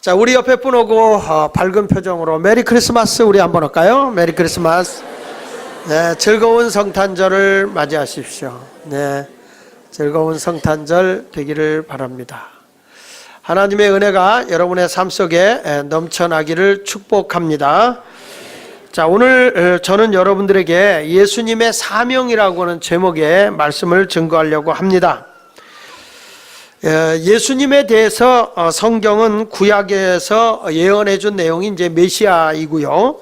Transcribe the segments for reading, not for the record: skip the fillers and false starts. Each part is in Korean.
자, 우리 옆에 분 오고 밝은 표정으로 메리 크리스마스 우리 한번 할까요? 메리 크리스마스. 네, 즐거운 성탄절을 맞이하십시오. 네, 즐거운 성탄절 되기를 바랍니다. 하나님의 은혜가 여러분의 삶 속에 넘쳐나기를 축복합니다. 자, 오늘 저는 여러분들에게 예수님의 사명이라고 하는 제목의 말씀을 증거하려고 합니다. 예수님에 대해서 성경은 구약에서 예언해 준 내용이 이제 메시아이고요.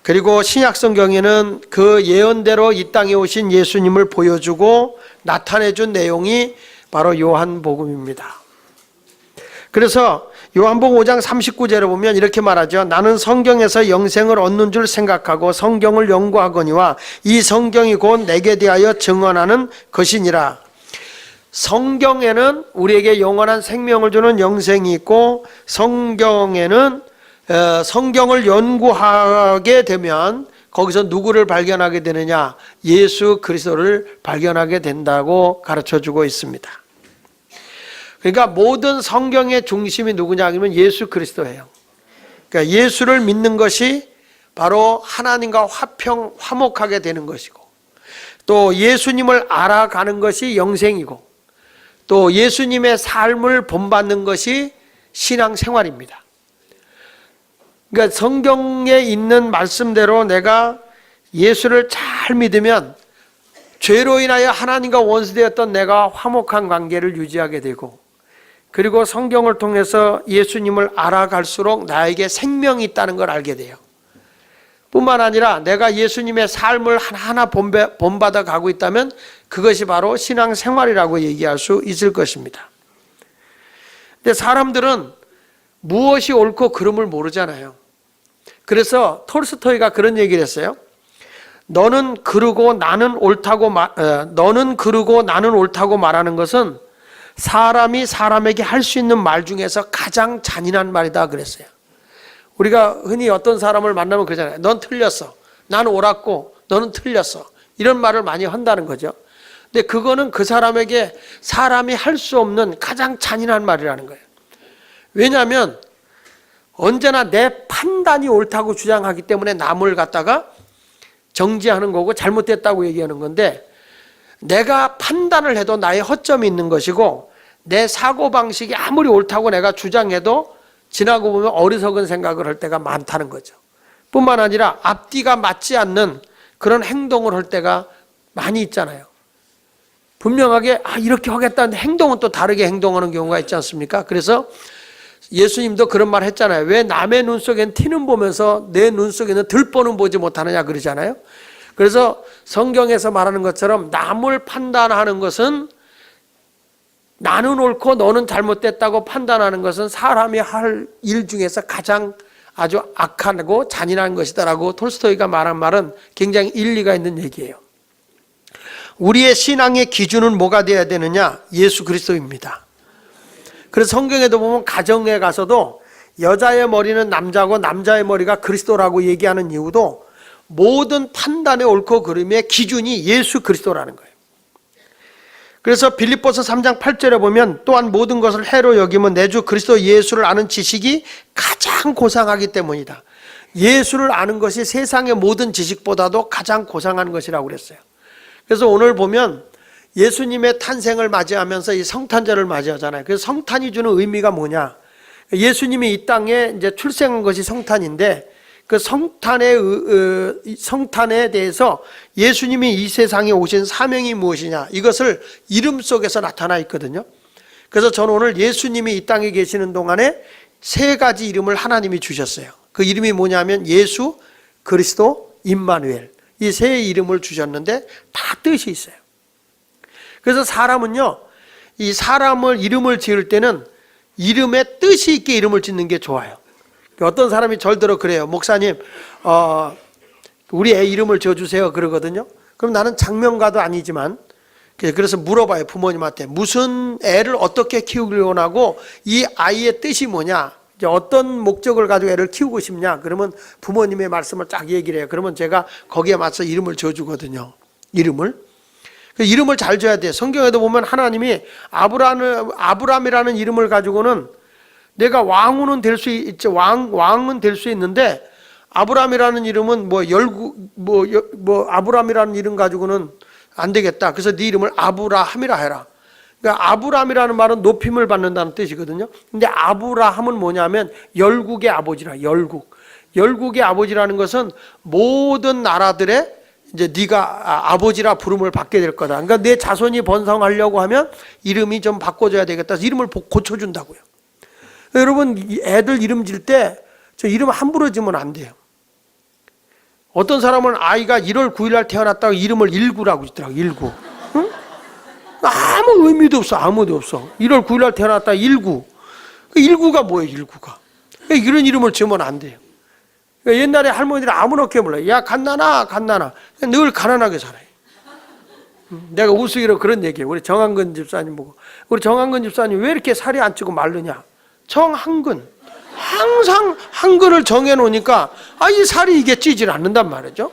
그리고 신약 성경에는 그 예언대로 이 땅에 오신 예수님을 보여주고 나타내 준 내용이 바로 요한복음입니다. 그래서 요한복음 5장 39절에 보면 이렇게 말하죠. 나는 성경에서 영생을 얻는 줄 생각하고 성경을 연구하거니와 이 성경이 곧 내게 대하여 증언하는 것이니라. 성경에는 우리에게 영원한 생명을 주는 영생이 있고, 성경에는 성경을 연구하게 되면 거기서 누구를 발견하게 되느냐? 예수 그리스도를 발견하게 된다고 가르쳐주고 있습니다. 그러니까 모든 성경의 중심이 누구냐 하면 예수 그리스도예요. 그러니까 예수를 믿는 것이 바로 하나님과 화목하게 되는 것이고, 또 예수님을 알아가는 것이 영생이고, 또 예수님의 삶을 본받는 것이 신앙생활입니다. 그러니까 성경에 있는 말씀대로 내가 예수를 잘 믿으면 죄로 인하여 하나님과 원수되었던 내가 화목한 관계를 유지하게 되고, 그리고 성경을 통해서 예수님을 알아갈수록 나에게 생명이 있다는 걸 알게 돼요. 뿐만 아니라 내가 예수님의 삶을 하나하나 본받아 가고 있다면 그것이 바로 신앙생활이라고 얘기할 수 있을 것입니다. 근데 사람들은 무엇이 옳고 그름을 모르잖아요. 그래서 톨스토이가 그런 얘기를 했어요. 너는 그르고 나는 옳다고 말하는 것은 사람이 사람에게 할 수 있는 말 중에서 가장 잔인한 말이다 그랬어요. 우리가 흔히 어떤 사람을 만나면 그러잖아요. 넌 틀렸어. 나는 옳았고 너는 틀렸어. 이런 말을 많이 한다는 거죠. 근데 그거는 그 사람에게 사람이 할 수 없는 가장 잔인한 말이라는 거예요. 왜냐하면 언제나 내 판단이 옳다고 주장하기 때문에 남을 갖다가 정지하는 거고 잘못됐다고 얘기하는 건데, 내가 판단을 해도 나의 허점이 있는 것이고, 내 사고방식이 아무리 옳다고 내가 주장해도 지나고 보면 어리석은 생각을 할 때가 많다는 거죠. 뿐만 아니라 앞뒤가 맞지 않는 그런 행동을 할 때가 많이 있잖아요. 분명하게 이렇게 하겠다는데 행동은 또 다르게 행동하는 경우가 있지 않습니까? 그래서 예수님도 그런 말 했잖아요. 왜 남의 눈 속엔 티는 보면서 내 눈 속에는 들보는 보지 못하느냐 그러잖아요. 그래서 성경에서 말하는 것처럼 남을 판단하는 것은, 나는 옳고 너는 잘못됐다고 판단하는 것은 사람이 할 일 중에서 가장 아주 악하고 잔인한 것이다라고 톨스토이가 말한 말은 굉장히 일리가 있는 얘기예요. 우리의 신앙의 기준은 뭐가 되어야 되느냐? 예수 그리스도입니다. 그래서 성경에도 보면 가정에 가서도 여자의 머리는 남자고 남자의 머리가 그리스도라고 얘기하는 이유도 모든 판단의 옳고 그름의 기준이 예수 그리스도라는 거예요. 그래서 빌립보서 3장 8절에 보면 또한 모든 것을 해로 여기면 내 주 그리스도 예수를 아는 지식이 가장 고상하기 때문이다. 예수를 아는 것이 세상의 모든 지식보다도 가장 고상한 것이라고 그랬어요. 그래서 오늘 보면 예수님의 탄생을 맞이하면서 이 성탄절을 맞이하잖아요. 그래서 성탄이 주는 의미가 뭐냐? 예수님이 이 땅에 이제 출생한 것이 성탄인데, 그 성탄에 대해서 예수님이 이 세상에 오신 사명이 무엇이냐, 이것을 이름 속에서 나타나 있거든요. 그래서 저는 오늘 예수님이 이 땅에 계시는 동안에 세 가지 이름을 하나님이 주셨어요. 그 이름이 뭐냐면 예수, 그리스도, 임마누엘, 이 세 이름을 주셨는데 다 뜻이 있어요. 그래서 사람은요, 이 사람을 이름을 지을 때는 이름에 뜻이 있게 이름을 짓는 게 좋아요. 어떤 사람이 절대로 그래요. 목사님, 우리 애 이름을 지어주세요 그러거든요. 그럼 나는 장명가도 아니지만, 그래서 물어봐요. 부모님한테 무슨 애를 어떻게 키우기를 원하고 이 아이의 뜻이 뭐냐, 이제 어떤 목적을 가지고 애를 키우고 싶냐, 그러면 부모님의 말씀을 딱 얘기를 해요. 그러면 제가 거기에 맞춰 이름을 지어주거든요. 이름을 잘 줘야 돼요. 성경에도 보면 하나님이 아브람이라는 이름을 가지고는 내가 왕은 될 수 있지, 왕은 될 수 있는데 아브람이라는 이름은 아브람이라는 이름 가지고는 안 되겠다. 그래서 네 이름을 아브라함이라 해라. 그러니까 아브람이라는 말은 높임을 받는다는 뜻이거든요. 근데 아브라함은 뭐냐면 열국의 아버지라. 열국의 아버지라는 것은 모든 나라들의 이제 네가 아버지라 부름을 받게 될 거다. 그러니까 내 자손이 번성하려고 하면 이름이 좀 바꿔줘야 되겠다. 이름을 고쳐준다고요. 여러분, 애들 이름 질 때 저 이름 함부로 지면 안 돼요. 어떤 사람은 아이가 1월 9일 날 태어났다고 이름을 일구라고 짓더라고. 일구. 응? 아무 의미도 없어. 아무도 없어. 1월 9일 날 태어났다 일구. 일구가 뭐예요? 일구가. 이런 이름을 지으면 안 돼요. 옛날에 할머니들이 아무렇게 불러요. 야, 갓나나. 늘 가난하게 살아요. 내가 우스개로 그런 얘기해요. 우리 정한근 집사님 보고. 우리 정한근 집사님 왜 이렇게 살이 안 찌고 마르냐? 정한근. 항상 한글을 정해놓으니까 이 살이 이게 찌질 않는단 말이죠.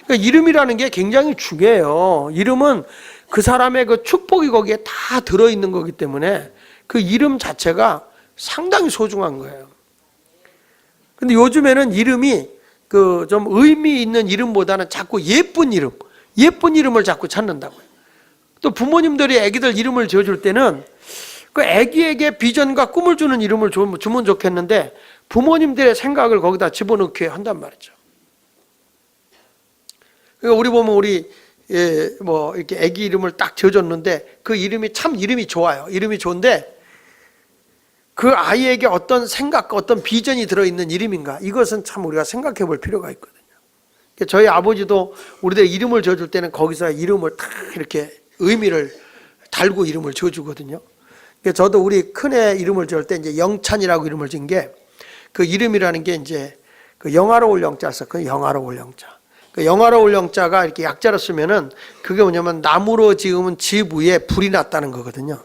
그러니까 이름이라는 게 굉장히 중요해요. 이름은 그 사람의 그 축복이 거기에 다 들어있는 거기 때문에 그 이름 자체가 상당히 소중한 거예요. 근데 요즘에는 이름이 그 좀 의미 있는 이름보다는 자꾸 예쁜 이름을 자꾸 찾는다고요. 또 부모님들이 아기들 이름을 지어줄 때는 그 아기에게 비전과 꿈을 주는 이름을 주면 좋겠는데 부모님들의 생각을 거기다 집어넣게 한단 말이죠. 그러니까 우리 보면 이렇게 아기 이름을 딱 지어줬는데 그 이름이 참 이름이 좋아요. 이름이 좋은데 그 아이에게 어떤 생각과 어떤 비전이 들어있는 이름인가, 이것은 참 우리가 생각해 볼 필요가 있거든요. 저희 아버지도 우리들 이름을 지어줄 때는 거기서 이름을 딱 이렇게 의미를 달고 이름을 지어주거든요. 저도 우리 큰애 이름을 지을 때 이제 영찬이라고 이름을 지은 게, 그 이름이라는 게 이제 그 영화로울 영자 썼거든요. 영화로울 영자. 그 영화로울 영자가 이렇게 약자로 쓰면은 그게 뭐냐면 나무로 지으면 집 위에 불이 났다는 거거든요.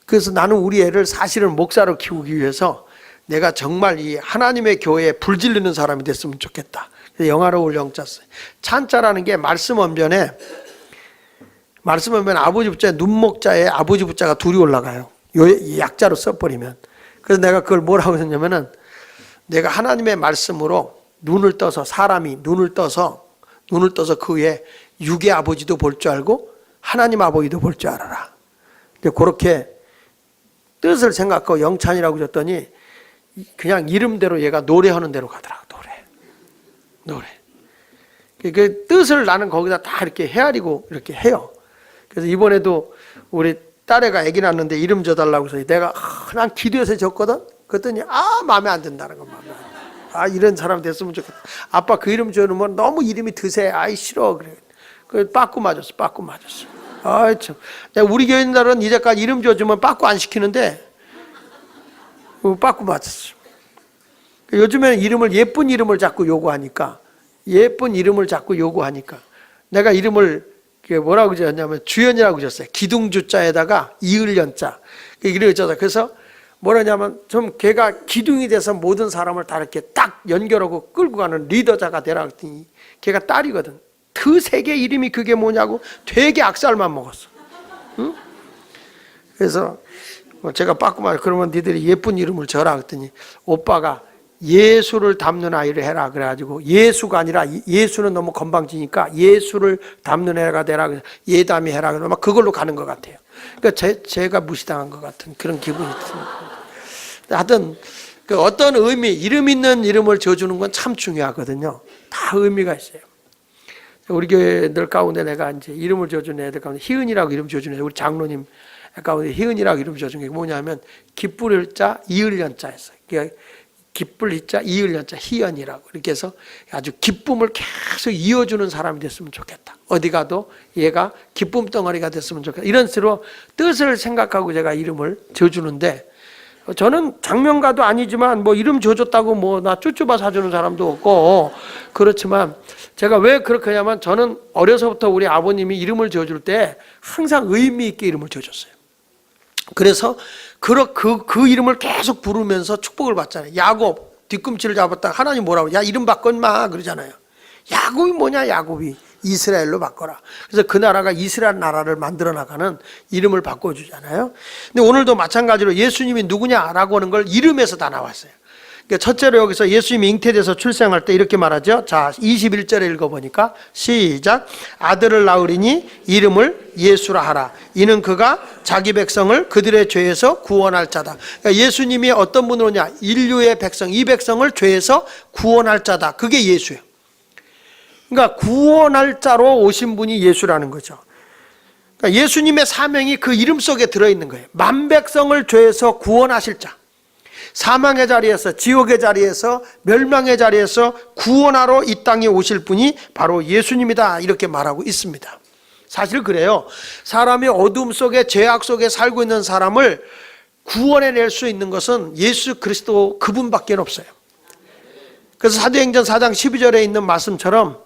그래서 나는 우리 애를 사실은 목사로 키우기 위해서 내가 정말 이 하나님의 교회에 불 지르는 사람이 됐으면 좋겠다. 그래서 영화로울 영자 써요. 찬자라는 게 말씀 언변에 아버지 붙자에 눈목자에 아버지 붙자가 둘이 올라가요. 약자로 써버리면. 그래서 내가 그걸 뭐라고 했냐면은, 내가 하나님의 말씀으로 눈을 떠서, 사람이 눈을 떠서 그 위에 육의 아버지도 볼 줄 알고 하나님 아버지도 볼 줄 알아라. 그렇게 뜻을 생각하고 영찬이라고 줬더니 그냥 이름대로 얘가 노래하는 대로 가더라고. 노래. 그 뜻을 나는 거기다 다 이렇게 헤아리고 이렇게 해요. 그래서 이번에도 우리 딸애가 아기 낳았는데 이름 줘달라고 해서 내가 난 기도해서 줬거든. 그랬더니 마음에 안 든다는 거. 이런 사람 됐으면 좋겠다. 아빠 그 이름 줘놓으면 너무 이름이 드세. 싫어. 그래. 그 빠꾸 맞았어. 참. 우리 교인들은 이제까지 이름 줘주면 빠꾸 안 시키는데 빠꾸 맞았어. 요즘에는 예쁜 이름을 자꾸 요구하니까 내가 이름을 뭐라고 지었냐면 주연이라고 지었어요. 기둥주자에다가 이을연자. 이렇게 지었어요. 그래서 뭐라냐면 좀 걔가 기둥이 돼서 모든 사람을 다 이렇게 딱 연결하고 끌고 가는 리더자가 되라 그랬더니 걔가 딸이거든. 그 세계 이름이 그게 뭐냐고 되게 악살만 먹었어. 응? 그래서 제가 빠꾸만 그러면 니들이 예쁜 이름을 져라 그랬더니 오빠가 예수를 담는 아이를 해라 그래가지고, 예수가 아니라 예수는 너무 건방지니까 예수를 담는 애가 되라 그래서 예담이 해라 그러면 막 그걸로 가는 것 같아요. 그러니까 제가 무시당한 것 같은 그런 기분이 듭니다. 하여튼 그 어떤 의미, 이름 있는 이름을 지어주는 건 참 중요하거든요. 다 의미가 있어요. 우리 교회들 가운데 내가 이제 이름을 지어준 애들 가운데 희은이라고 이름 지어준 애들, 우리 장로님 가운데 희은이라고 이름 지어준 게 뭐냐면 기쁠 자 이을연자였어요. 그러니까 기쁠 이자 이을연자 희연이라고, 이렇게 해서 아주 기쁨을 계속 이어주는 사람이 됐으면 좋겠다. 어디 가도 얘가 기쁨 덩어리가 됐으면 좋겠다. 이런 식으로 뜻을 생각하고 제가 이름을 지어주는데, 저는 장명가도 아니지만 뭐 이름 지어줬다고 뭐 나 쭈쭈바 사주는 사람도 없고 그렇지만, 제가 왜 그렇게 하냐면 저는 어려서부터 우리 아버님이 이름을 지어줄 때 항상 의미 있게 이름을 지어줬어요. 그래서 그 이름을 계속 부르면서 축복을 받잖아요. 야곱, 뒤꿈치를 잡았다가 하나님 뭐라고, 야 이름 바꿔 인마 그러잖아요. 야곱이 뭐냐, 야곱이 이스라엘로 바꿔라. 그래서 그 나라가 이스라엘 나라를 만들어 나가는 이름을 바꿔주잖아요. 근데 오늘도 마찬가지로 예수님이 누구냐라고 하는 걸 이름에서 다 나왔어요. 그러니까 첫째로 여기서 예수님이 잉태돼서 출생할 때 이렇게 말하죠. 자, 21절에 읽어보니까 시작. 아들을 낳으리니 이름을 예수라 하라. 이는 그가 자기 백성을 그들의 죄에서 구원할 자다. 그러니까 예수님이 어떤 분으로냐? 인류의 백성, 이 백성을 죄에서 구원할 자다. 그게 예수예요. 그러니까 구원할 자로 오신 분이 예수라는 거죠. 그러니까 예수님의 사명이 그 이름 속에 들어있는 거예요. 만백성을 죄에서 구원하실 자. 사망의 자리에서, 지옥의 자리에서, 멸망의 자리에서 구원하러 이 땅에 오실 분이 바로 예수님이다, 이렇게 말하고 있습니다. 사실 그래요. 사람이 어둠 속에, 죄악 속에 살고 있는 사람을 구원해낼 수 있는 것은 예수 그리스도 그분밖에 없어요. 그래서 사도행전 4장 12절에 있는 말씀처럼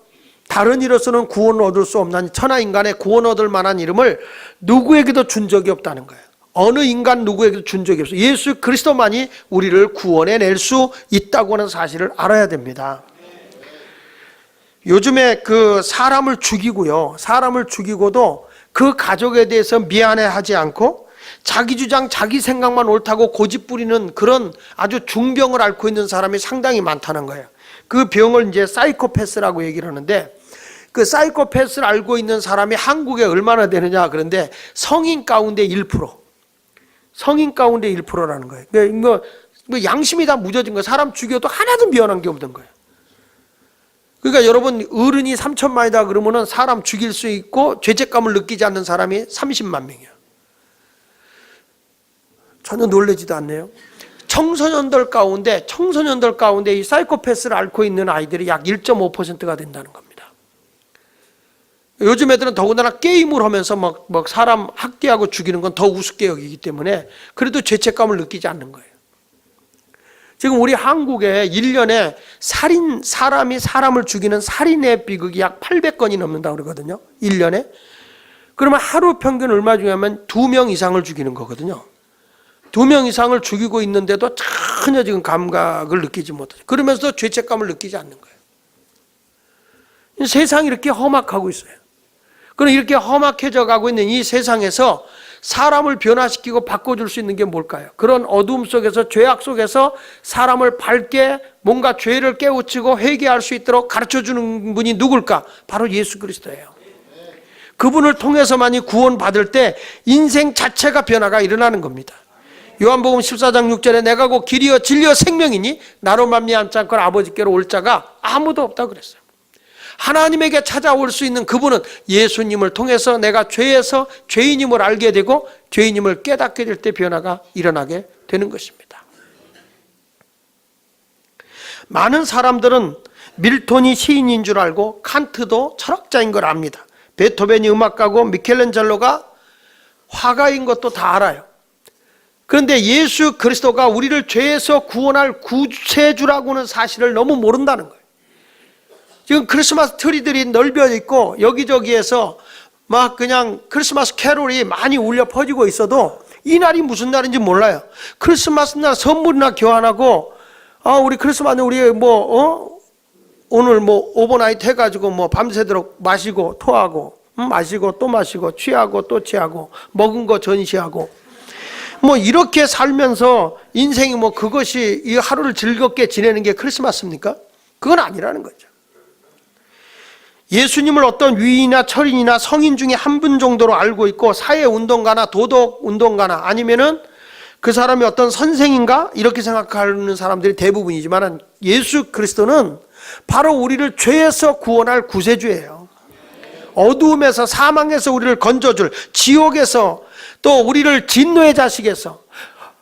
다른 이로서는 구원을 얻을 수 없는 천하 인간의 구원 얻을 만한 이름을 누구에게도 준 적이 없다는 거예요. 어느 인간 누구에게도 준 적이 없어요. 예수 그리스도만이 우리를 구원해낼 수 있다고 하는 사실을 알아야 됩니다. 요즘에 그 사람을 죽이고요, 사람을 죽이고도 그 가족에 대해서 미안해하지 않고 자기 주장, 자기 생각만 옳다고 고집 부리는 그런 아주 중병을 앓고 있는 사람이 상당히 많다는 거예요. 그 병을 이제 사이코패스라고 얘기를 하는데, 그 사이코패스를 앓고 있는 사람이 한국에 얼마나 되느냐, 그런데 성인 가운데 1%, 성인 가운데 1%라는 거예요. 뭐 양심이 다 무뎌진 거예요. 사람 죽여도 하나도 미안한 게 없는 거예요. 그러니까 여러분, 어른이 3천만이다 그러면은 사람 죽일 수 있고 죄책감을 느끼지 않는 사람이 30만 명이에요. 전혀 놀라지도 않네요. 청소년들 가운데 이 사이코패스를 앓고 있는 아이들이 약 1.5%가 된다는 겁니다. 요즘 애들은 더군다나 게임을 하면서 막 사람 학대하고 죽이는 건 더 우습게 여기기 때문에 그래도 죄책감을 느끼지 않는 거예요. 지금 우리 한국에 1년에 사람이 사람을 죽이는 살인의 비극이 약 800건이 넘는다고 그러거든요. 1년에. 그러면 하루 평균 얼마 중요하면 2명 이상을 죽이는 거거든요. 2명 이상을 죽이고 있는데도 전혀 지금 감각을 느끼지 못하죠. 그러면서도 죄책감을 느끼지 않는 거예요. 세상이 이렇게 험악하고 있어요. 그럼 이렇게 험악해져 가고 있는 이 세상에서 사람을 변화시키고 바꿔줄 수 있는 게 뭘까요? 그런 어두움 속에서, 죄악 속에서 사람을 밝게 뭔가 죄를 깨우치고 회개할 수 있도록 가르쳐주는 분이 누굴까? 바로 예수 그리스도예요. 그분을 통해서만이 구원받을 때 인생 자체가 변화가 일어나는 겁니다. 요한복음 14장 6절에 내가 곧 길이요 진리요 생명이니 나로 말미암지 않고는 아버지께로 올 자가 아무도 없다고 그랬어요. 하나님에게 찾아올 수 있는 그분은 예수님을 통해서 내가 죄에서 죄인임을 알게 되고 죄인임을 깨닫게 될 때 변화가 일어나게 되는 것입니다. 많은 사람들은 밀톤이 시인인 줄 알고 칸트도 철학자인 걸 압니다. 베토벤이 음악가고 미켈란젤로가 화가인 것도 다 알아요. 그런데 예수 그리스도가 우리를 죄에서 구원할 구세주라고 하는 사실을 너무 모른다는 거예요. 지금 크리스마스 트리들이 넓혀 있고 여기저기에서 막 그냥 크리스마스 캐롤이 많이 울려 퍼지고 있어도 이 날이 무슨 날인지 몰라요. 크리스마스 날 선물이나 교환하고, 우리 크리스마스 우리 오늘 오버나이트 해가지고 밤새도록 마시고 토하고 마시고 또 마시고 취하고 또 취하고 먹은 거 전시하고 이렇게 살면서 인생이 그것이 이 하루를 즐겁게 지내는 게 크리스마스입니까? 그건 아니라는 거죠. 예수님을 어떤 위인이나 철인이나 성인 중에 한 분 정도로 알고 있고 사회운동가나 도덕운동가나 아니면은 그 사람이 어떤 선생인가 이렇게 생각하는 사람들이 대부분이지만 예수 그리스도는 바로 우리를 죄에서 구원할 구세주예요. 어두움에서, 사망에서 우리를 건져줄, 지옥에서, 또 우리를 진노의 자식에서,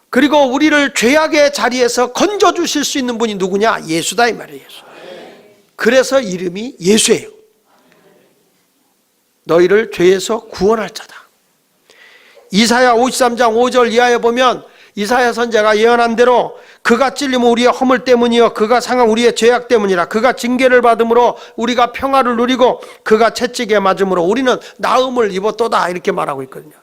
그리고 우리를 죄악의 자리에서 건져주실 수 있는 분이 누구냐? 예수다 이 말이에요. 예수. 그래서 이름이 예수예요. 너희를 죄에서 구원할 자다. 이사야 53장 5절 이하에 보면 이사야 선지자가 예언한 대로 그가 찔림은 우리의 허물 때문이요 그가 상한 우리의 죄악 때문이라. 그가 징계를 받음으로 우리가 평화를 누리고 그가 채찍에 맞음으로 우리는 나음을 입었도다, 이렇게 말하고 있거든요.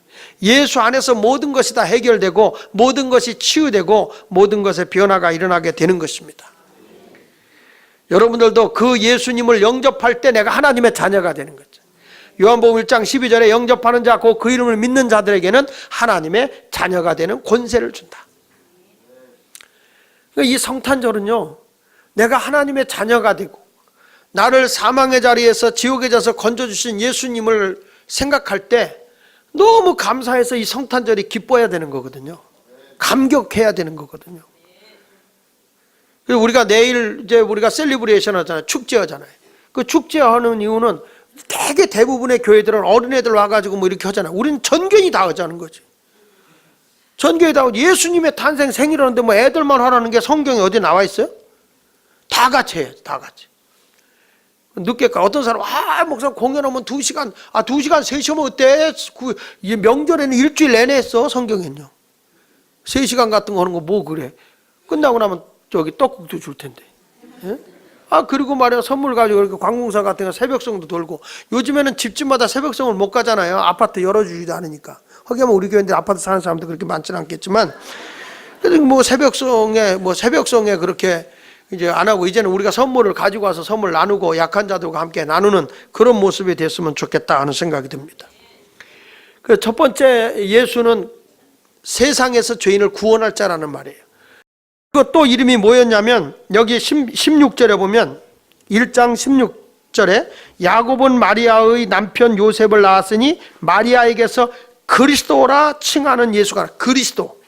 예수 안에서 모든 것이 다 해결되고 모든 것이 치유되고 모든 것의 변화가 일어나게 되는 것입니다. 여러분들도 그 예수님을 영접할 때 내가 하나님의 자녀가 되는 거죠. 요한복음 1장 12절에 영접하는 자, 그 이름을 믿는 자들에게는 하나님의 자녀가 되는 권세를 준다. 이 성탄절은요, 내가 하나님의 자녀가 되고 나를 사망의 자리에서 지옥의 자에서 건져주신 예수님을 생각할 때 너무 감사해서 이 성탄절이 기뻐해야 되는 거거든요. 감격해야 되는 거거든요. 우리가 내일 이제 우리가 셀리브레이션 하잖아요. 축제하잖아요. 그 축제하는 이유는 되게 대부분의 교회들은 어린애들 와가지고 뭐 이렇게 하잖아요. 우리는 전교인이 다 하자는 거지. 전교에 다 예수님의 탄생 생일하는데 뭐 애들만 하라는 게 성경에 어디 나와 있어요? 다 같이 해야지, 다 같이. 늦게까지 어떤 사람 목사 공연하면 2시간 3시간 어때? 명절에는 일주일 내내 했어. 성경에는요 3시간 같은 거 하는 거 뭐 그래. 끝나고 나면 저기 떡국도 줄 텐데. 예? 그리고 말이야, 선물 가지고 이렇게 관공서 같은 거 새벽성도 돌고. 요즘에는 집집마다 새벽성을 못 가잖아요. 아파트 열어주지도 않으니까. 하기면 우리 교회인데 아파트 사는 사람도 그렇게 많지는 않겠지만, 그래도 뭐 새벽성에 그렇게 이제 안 하고, 이제는 우리가 선물을 가지고 와서 선물 나누고 약한 자들과 함께 나누는 그런 모습이 됐으면 좋겠다 하는 생각이 듭니다. 그 첫 번째, 예수는 세상에서 죄인을 구원할 자라는 말이에요. 그 또 이름이 뭐였냐면, 여기 16절에 보면 1장 16절에 야곱은 마리아의 남편 요셉을 낳았으니 마리아에게서 그리스도라 칭하는 예수가 그리스도.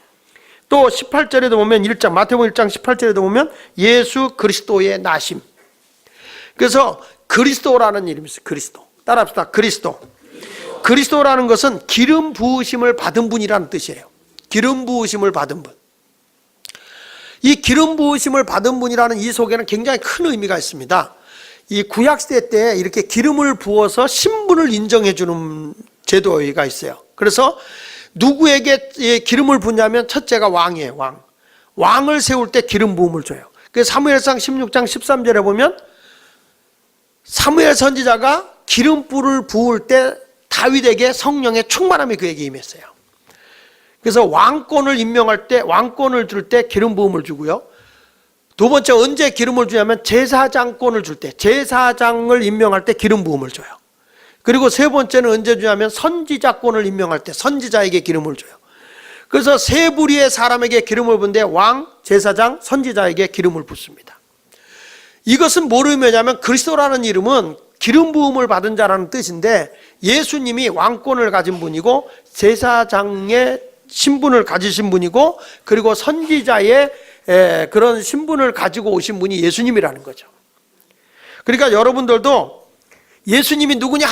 또 18절에도 보면 마태복음 1장 18절에도 보면 예수 그리스도의 나심. 그래서 그리스도라는 이름이 있어요. 그리스도. 따라합시다. 그리스도. 그리스도라는 것은 기름 부으심을 받은 분이라는 뜻이에요. 기름 부으심을 받은 분. 이 기름 부으심을 받은 분이라는 이 속에는 굉장히 큰 의미가 있습니다. 이 구약시대 때 이렇게 기름을 부어서 신분을 인정해 주는 제도가 있어요. 그래서 누구에게 기름을 붓냐면 첫째가 왕이에요. 왕을 세울 때 기름 부음을 줘요. 그래서 사무엘상 16장 13절에 보면 사무엘 선지자가 기름불을 부을 때 다윗에게 성령의 충만함이 그에게 임했어요. 그래서 왕권을 임명할 때, 왕권을 줄 때 기름 부음을 주고요. 두 번째, 언제 기름을 주냐면 제사장권을 줄 때, 제사장을 임명할 때 기름 부음을 줘요. 그리고 세 번째는 언제 주냐면 선지자권을 임명할 때 선지자에게 기름을 줘요. 그래서 세 부류의 사람에게 기름을 붓는데 왕, 제사장, 선지자에게 기름을 붓습니다. 이것은 뭐를 의미하냐면 그리스도라는 이름은 기름 부음을 받은 자라는 뜻인데, 예수님이 왕권을 가진 분이고 제사장의 신분을 가지신 분이고, 그리고 선지자의 그런 신분을 가지고 오신 분이 예수님이라는 거죠. 그러니까 여러분들도 예수님이 누구냐?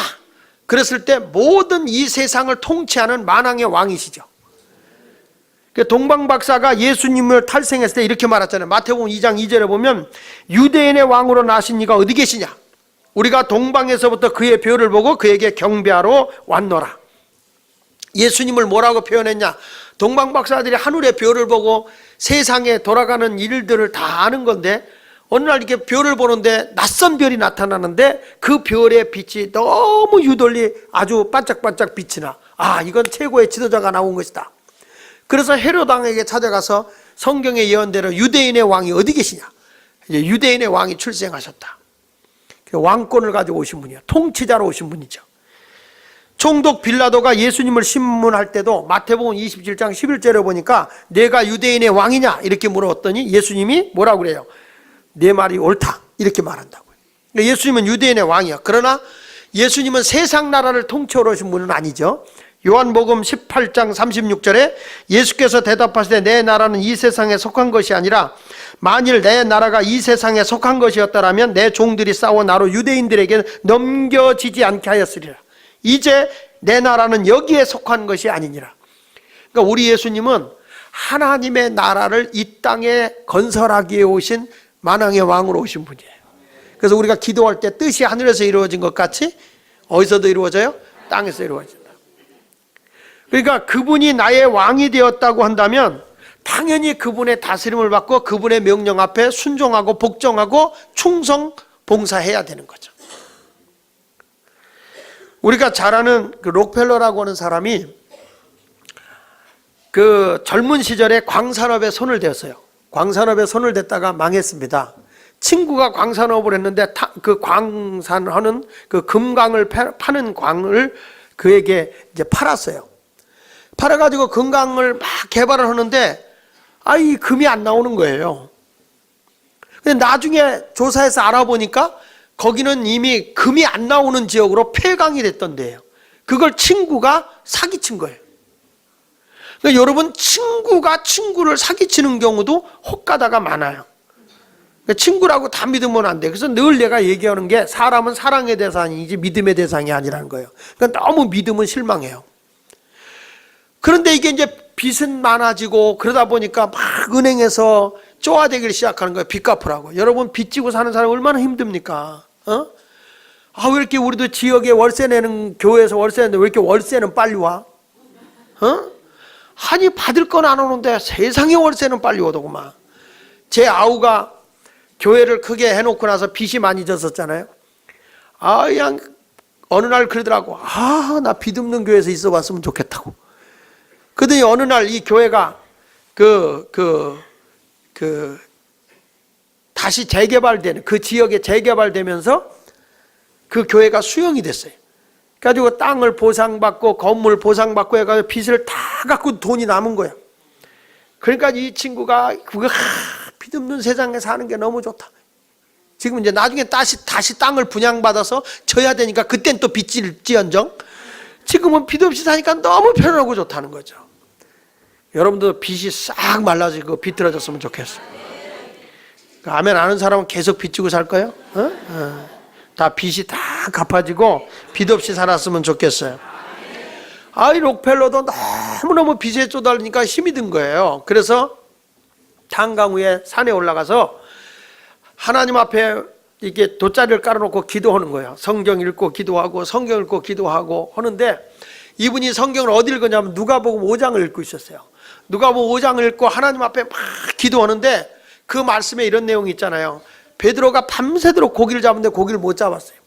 그랬을 때 모든 이 세상을 통치하는 만왕의 왕이시죠. 동방박사가 예수님을 탈생했을 때 이렇게 말했잖아요. 마태복음 2장 2절에 보면 유대인의 왕으로 나신 이가 어디 계시냐? 우리가 동방에서부터 그의 별을 보고 그에게 경배하러 왔노라. 예수님을 뭐라고 표현했냐? 동방박사들이 하늘의 별을 보고 세상에 돌아가는 일들을 다 아는 건데, 어느 날 이렇게 별을 보는데 낯선 별이 나타나는데 그 별의 빛이 너무 유돌리 아주 반짝반짝 빛이 나. 이건 최고의 지도자가 나온 것이다. 그래서 헤롯 왕에게 찾아가서 성경의 예언대로 유대인의 왕이 어디 계시냐? 이제 유대인의 왕이 출생하셨다. 왕권을 가지고 오신 분이야. 통치자로 오신 분이죠. 총독 빌라도가 예수님을 신문할 때도 마태복음 27장 11절에 보니까 내가 유대인의 왕이냐? 이렇게 물었더니 예수님이 뭐라고 그래요? 내 말이 옳다. 이렇게 말한다고요. 예수님은 유대인의 왕이야. 그러나 예수님은 세상 나라를 통치하러 오신 분은 아니죠. 요한복음 18장 36절에 예수께서 대답하시되 내 나라는 이 세상에 속한 것이 아니라 만일 내 나라가 이 세상에 속한 것이었더라면 내 종들이 싸워 나로 유대인들에게 넘겨지지 않게 하였으리라. 이제 내 나라는 여기에 속한 것이 아니니라. 그러니까 우리 예수님은 하나님의 나라를 이 땅에 건설하기 위해 오신 만왕의 왕으로 오신 분이에요. 그래서 우리가 기도할 때 뜻이 하늘에서 이루어진 것 같이 어디서도 이루어져요? 땅에서 이루어진다. 그러니까 그분이 나의 왕이 되었다고 한다면 당연히 그분의 다스림을 받고 그분의 명령 앞에 순종하고 복종하고 충성 봉사해야 되는 거죠. 우리가 잘 아는 그 록펠러라고 하는 사람이 그 젊은 시절에 광산업에 손을 댔어요. 광산업에 손을 댔다가 망했습니다. 친구가 광산업을 했는데 그 광산하는 그 금광을 파는 광을 그에게 이제 팔았어요. 팔아가지고 금광을 막 개발을 하는데 이 금이 안 나오는 거예요. 근데 나중에 조사해서 알아보니까 거기는 이미 금이 안 나오는 지역으로 폐광이 됐던 데예요. 그걸 친구가 사기친 거예요. 그러니까 여러분, 친구가 친구를 사기치는 경우도 혹가다가 많아요. 그러니까 친구라고 다 믿으면 안 돼. 그래서 늘 내가 얘기하는 게 사람은 사랑의 대상이지 믿음의 대상이 아니라는 거예요. 그러니까 너무 믿으면 실망해요. 그런데 이게 이제 빚은 많아지고 그러다 보니까 막 은행에서 쪼아대기를 시작하는 거예요. 빚 갚으라고. 여러분, 빚 지고 사는 사람 얼마나 힘듭니까? 왜 이렇게 우리도 지역에 월세 내는, 교회에서 월세 내는데 왜 이렇게 월세는 빨리 와? 아니, 받을 건 안 오는데 세상에 월세는 빨리 오더구만. 제 아우가 교회를 크게 해놓고 나서 빚이 많이 졌었잖아요. 그냥 어느 날 그러더라고. 나 빚 없는 교회에서 있어 봤으면 좋겠다고. 그러더니 어느 날 이 교회가 다시 재개발되는, 그 지역에 재개발되면서 그 교회가 수용이 됐어요. 그래가지고 땅을 보상받고 건물 보상받고 해가지고 빚을 다 갖고 돈이 남은 거야. 그러니까 이 친구가 빚 없는 세상에 사는 게 너무 좋다. 지금 이제 나중에 다시 땅을 분양받아서 져야 되니까 그땐 또 빚질지언정, 지금은 빚 없이 사니까 너무 편하고 좋다는 거죠. 여러분도 빚이 싹 말라지고 비틀어졌으면 좋겠어요. 아멘 아는 사람은 계속 빚 지고 살 거예요? 다 빚이 다 갚아지고 빚 없이 살았으면 좋겠어요. 이 록펠러도 너무너무 빚에 쪼달리니까 힘이 든 거예요. 그래서 탄광 위에 산에 올라가서 하나님 앞에 이렇게 돗자리를 깔아놓고 기도하는 거예요. 성경 읽고 기도하고 성경 읽고 기도하고 하는데, 이분이 성경을 어디 읽었냐면 누가복음 5장을 읽고 있었어요. 누가복음 5장을 읽고 하나님 앞에 막 기도하는데 그 말씀에 이런 내용이 있잖아요. 베드로가 밤새도록 고기를 잡는데 고기를 못 잡았어요.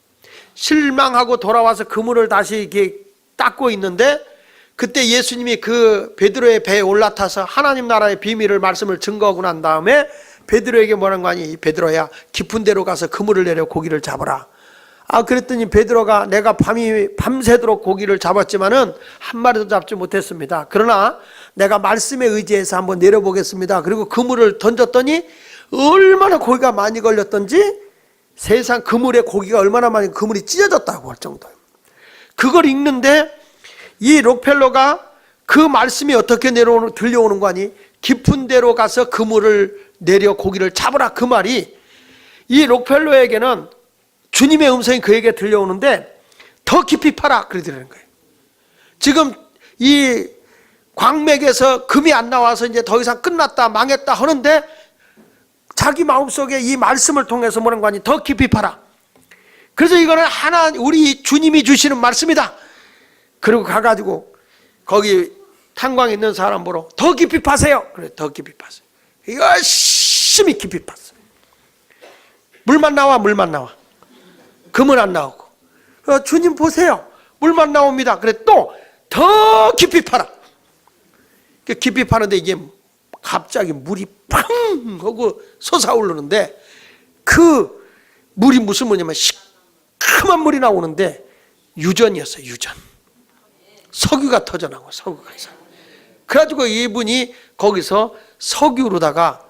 실망하고 돌아와서 그물을 다시 이렇게 닦고 있는데, 그때 예수님이 그 베드로의 배에 올라타서 하나님 나라의 비밀을 말씀을 증거하고 난 다음에 베드로에게 뭐라는 거 아니? 베드로야, 깊은 데로 가서 그물을 내려 고기를 잡아라. 그랬더니 베드로가 내가 밤새도록 고기를 잡았지만은 한 마리도 잡지 못했습니다. 그러나 내가 말씀에 의지해서 한번 내려보겠습니다. 그리고 그물을 던졌더니 얼마나 고기가 많이 걸렸던지, 세상 그물에 고기가 얼마나 많이, 그물이 찢어졌다고 할 정도예요. 그걸 읽는데 이 록펠러가 그 말씀이 어떻게 들려오는 거 아니? 깊은 데로 가서 그물을 내려 고기를 잡으라. 그 말이 이 록펠러에게는 주님의 음성이 그에게 들려오는데 더 깊이 파라 그러더라는 거예요. 지금 이 광맥에서 금이 안 나와서 이제 더 이상 끝났다 망했다 하는데, 자기 마음속에 이 말씀을 통해서 뭐라는 거 아니? 더 깊이 파라. 그래서 이거는 우리 주님이 주시는 말씀이다. 그리고 가가지고 거기 탄광에 있는 사람 보러 더 깊이 파세요. 그래, 더 깊이 파세요. 열심히 깊이 팠어요. 물만 나와. 금은 안 나오고. 주님 보세요. 물만 나옵니다. 그래, 또 더 깊이 파라. 깊이 파는데 이게 갑자기 물이 팡 하고 솟아오르는데, 그 물이 무슨 물이냐면 시커먼 물이 나오는데 유전이었어요. 유전. 석유가 터져나오고 석유가 있어요. 그래가지고 이분이 거기서 석유로다가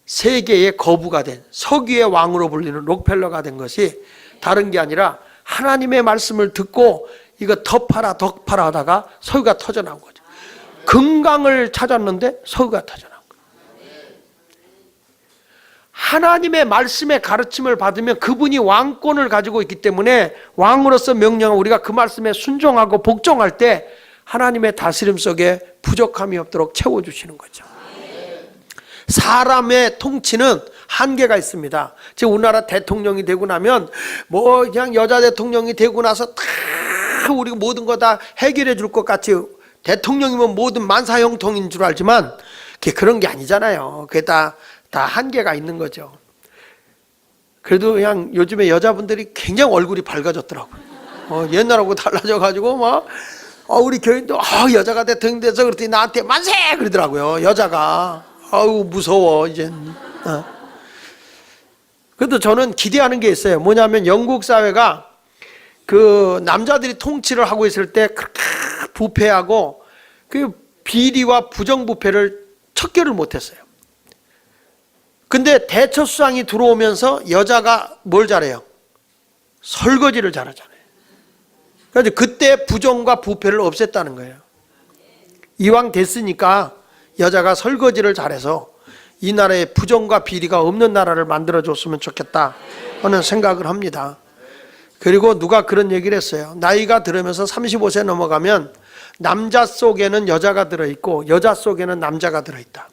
세계의 거부가 된, 석유의 왕으로 불리는 록펠러가 된 것이 다른 게 아니라 하나님의 말씀을 듣고 이거 더 팔아 하다가 석유가 터져나온 거죠. 금강을 찾았는데 석유가 터져나온 거예요. 하나님의 말씀의 가르침을 받으면 그분이 왕권을 가지고 있기 때문에 왕으로서 명령을, 우리가 그 말씀에 순종하고 복종할 때 하나님의 다스림 속에 부족함이 없도록 채워주시는 거죠. 사람의 통치는 한계가 있습니다. 지금 우리나라 대통령이 되고 나면 그냥 여자 대통령이 되고 나서 다 우리가 모든 거 다 해결해 줄 것 같이, 대통령이면 모든 만사형통인 줄 알지만 그런 게 아니잖아요. 그게 다 한계가 있는 거죠. 그래도 그냥 요즘에 여자분들이 굉장히 얼굴이 밝아졌더라고요. 옛날하고 달라져가지고 우리 교인도 여자가 대통령 돼서 그랬더니 나한테 만세 그러더라고요. 여자가. 무서워 이제. 그래도 저는 기대하는 게 있어요. 뭐냐면 영국 사회가 그 남자들이 통치를 하고 있을 때 그렇게 부패하고 그 비리와 부정부패를 척결을 못했어요. 근데 대처수장이 들어오면서 여자가 뭘 잘해요? 설거지를 잘하잖아요. 그래서 그때 부정과 부패를 없앴다는 거예요. 이왕 됐으니까 여자가 설거지를 잘해서 이 나라에 부정과 비리가 없는 나라를 만들어줬으면 좋겠다 하는 생각을 합니다. 그리고 누가 그런 얘기를 했어요. 나이가 들으면서 35세 넘어가면 남자 속에는 여자가 들어있고 여자 속에는 남자가 들어있다.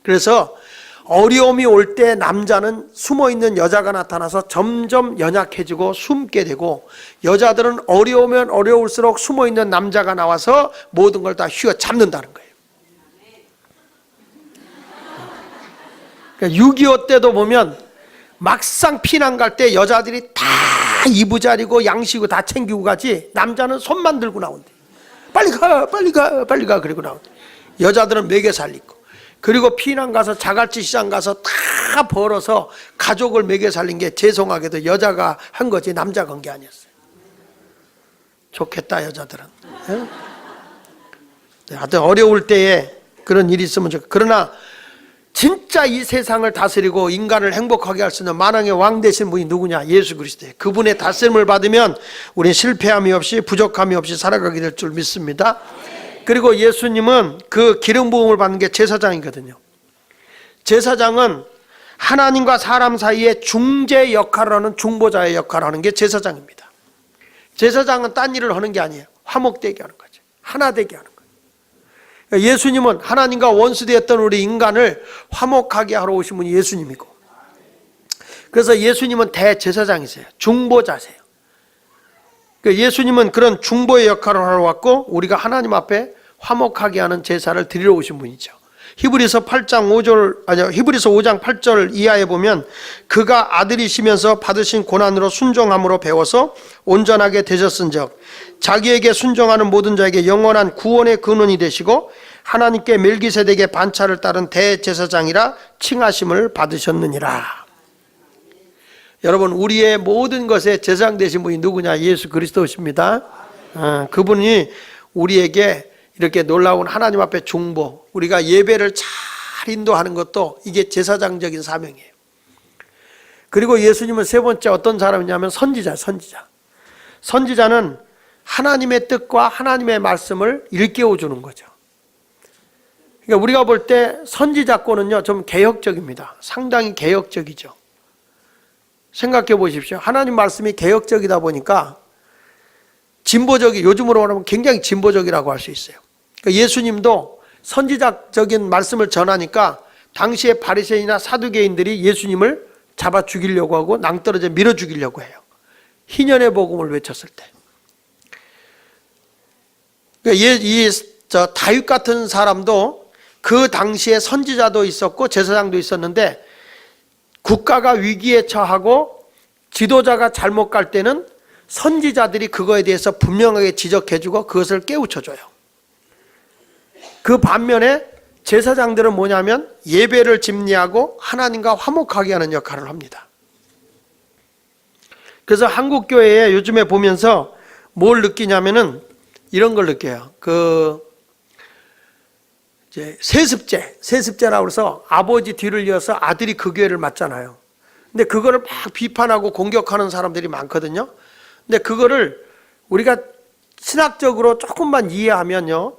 그래서 어려움이 올 때 남자는 숨어있는 여자가 나타나서 점점 연약해지고 숨게 되고, 여자들은 어려우면 어려울수록 숨어있는 남자가 나와서 모든 걸 다 휘어잡는다는 거예요. 그러니까 6.25 때도 보면 막상 피난 갈 때 여자들이 다 이부자리고 양식고 다 챙기고 가지, 남자는 손만 들고 나온대. 빨리 가 빨리 가 빨리 가 그리고 나온대. 여자들은 먹여 살리고, 그리고 피난 가서 자갈치 시장 가서 다 벌어서 가족을 먹여 살린 게 죄송하게도 여자가 한 거지 남자가 한 게 아니었어요. 좋겠다 여자들은. 하여튼 어려울 때에 그런 일이 있으면 좋겠고, 그러나 진짜 이 세상을 다스리고 인간을 행복하게 할 수 있는 만왕의 왕 되신 분이 누구냐? 예수 그리스도예요. 그분의 다스림을 받으면 우리는 실패함이 없이 부족함이 없이 살아가게 될 줄 믿습니다. 그리고 예수님은 그 기름 부음을 받는 게 제사장이거든요. 제사장은 하나님과 사람 사이에 중재 역할을 하는, 중보자의 역할을 하는 게 제사장입니다. 제사장은 딴 일을 하는 게 아니에요. 화목되게 하는 거죠. 하나 되게 하는 거예요. 예수님은 하나님과 원수되었던 우리 인간을 화목하게 하러 오신 분이 예수님이고, 그래서 예수님은 대제사장이세요. 중보자세요. 예수님은 그런 중보의 역할을 하러 왔고, 우리가 하나님 앞에 화목하게 하는 제사를 드리러 오신 분이죠. 히브리서 5장 8절 이하에 보면, 그가 아들이시면서 받으신 고난으로 순종함으로 배워서 온전하게 되셨은즉 자기에게 순종하는 모든 자에게 영원한 구원의 근원이 되시고 하나님께 멜기세덱의 반차를 따른 대제사장이라 칭하심을 받으셨느니라. 여러분, 우리의 모든 것에 제사장 되신 분이 누구냐? 예수 그리스도십니다. 그분이 우리에게 이렇게 놀라운 하나님 앞에 중보, 우리가 예배를 잘 인도하는 것도 이게 제사장적인 사명이에요. 그리고 예수님은 세 번째 어떤 사람이냐면 선지자. 선지자는 하나님의 뜻과 하나님의 말씀을 일깨워 주는 거죠. 그러니까 우리가 볼 때 선지자권은요 좀 개혁적입니다. 상당히 개혁적이죠. 생각해 보십시오. 하나님 말씀이 개혁적이다 보니까 요즘으로 말하면 굉장히 진보적이라고 할 수 있어요. 그러니까 예수님도 선지자적인 말씀을 전하니까 당시에 바리새인이나 사두개인들이 예수님을 잡아 죽이려고 하고 낭떠러져 밀어 죽이려고 해요. 희년의 복음을 외쳤을 때. 그러니까 다윗 같은 사람도 그 당시에 선지자도 있었고 제사장도 있었는데, 국가가 위기에 처하고 지도자가 잘못 갈 때는 선지자들이 그거에 대해서 분명하게 지적해주고 그것을 깨우쳐줘요. 그 반면에 제사장들은 뭐냐면 예배를 집리하고 하나님과 화목하게 하는 역할을 합니다. 그래서 한국교회에 요즘에 보면서 뭘 느끼냐면은 이런 걸 느껴요. 세습제라고 해서 아버지 뒤를 이어서 아들이 그 교회를 맡잖아요. 근데 그거를 막 비판하고 공격하는 사람들이 많거든요. 근데 그거를 우리가 신학적으로 조금만 이해하면요,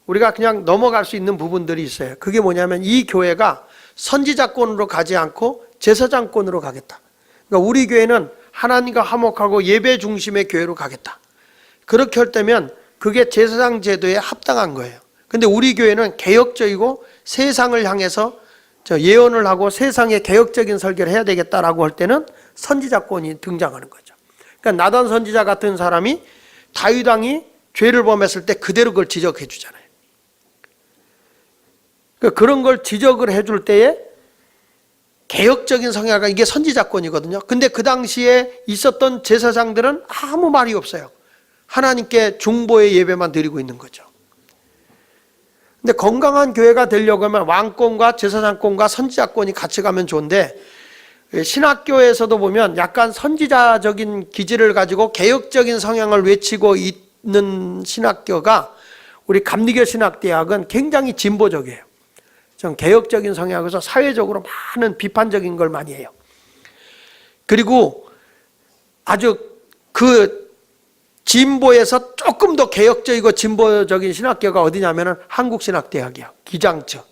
우리가 그냥 넘어갈 수 있는 부분들이 있어요. 그게 뭐냐면 이 교회가 선지자권으로 가지 않고 제사장권으로 가겠다. 그러니까 우리 교회는 하나님과 화목하고 예배 중심의 교회로 가겠다. 그렇게 할 때면 그게 제사장 제도에 합당한 거예요. 근데 우리 교회는 개혁적이고 세상을 향해서 예언을 하고 세상에 개혁적인 설교를 해야 되겠다라고 할 때는 선지자권이 등장하는 거죠. 그러니까 나단 선지자 같은 사람이 다윗 왕이 죄를 범했을 때 그대로 그걸 지적해 주잖아요. 그러니까 그런 걸 지적을 해줄 때에 개혁적인 성향이 이게 선지자권이거든요. 근데 그 당시에 있었던 제사장들은 아무 말이 없어요. 하나님께 중보의 예배만 드리고 있는 거죠. 근데 건강한 교회가 되려고 하면 왕권과 제사장권과 선지자권이 같이 가면 좋은데, 신학교에서도 보면 약간 선지자적인 기질을 가지고 개혁적인 성향을 외치고 있는 신학교가 우리 감리교 신학대학은 굉장히 진보적이에요. 좀 개혁적인 성향에서 사회적으로 많은 비판적인 걸 많이 해요. 그리고 아주 그 진보에서 조금 더 개혁적이고 진보적인 신학교가 어디냐면은 한국신학대학이야. 기장측.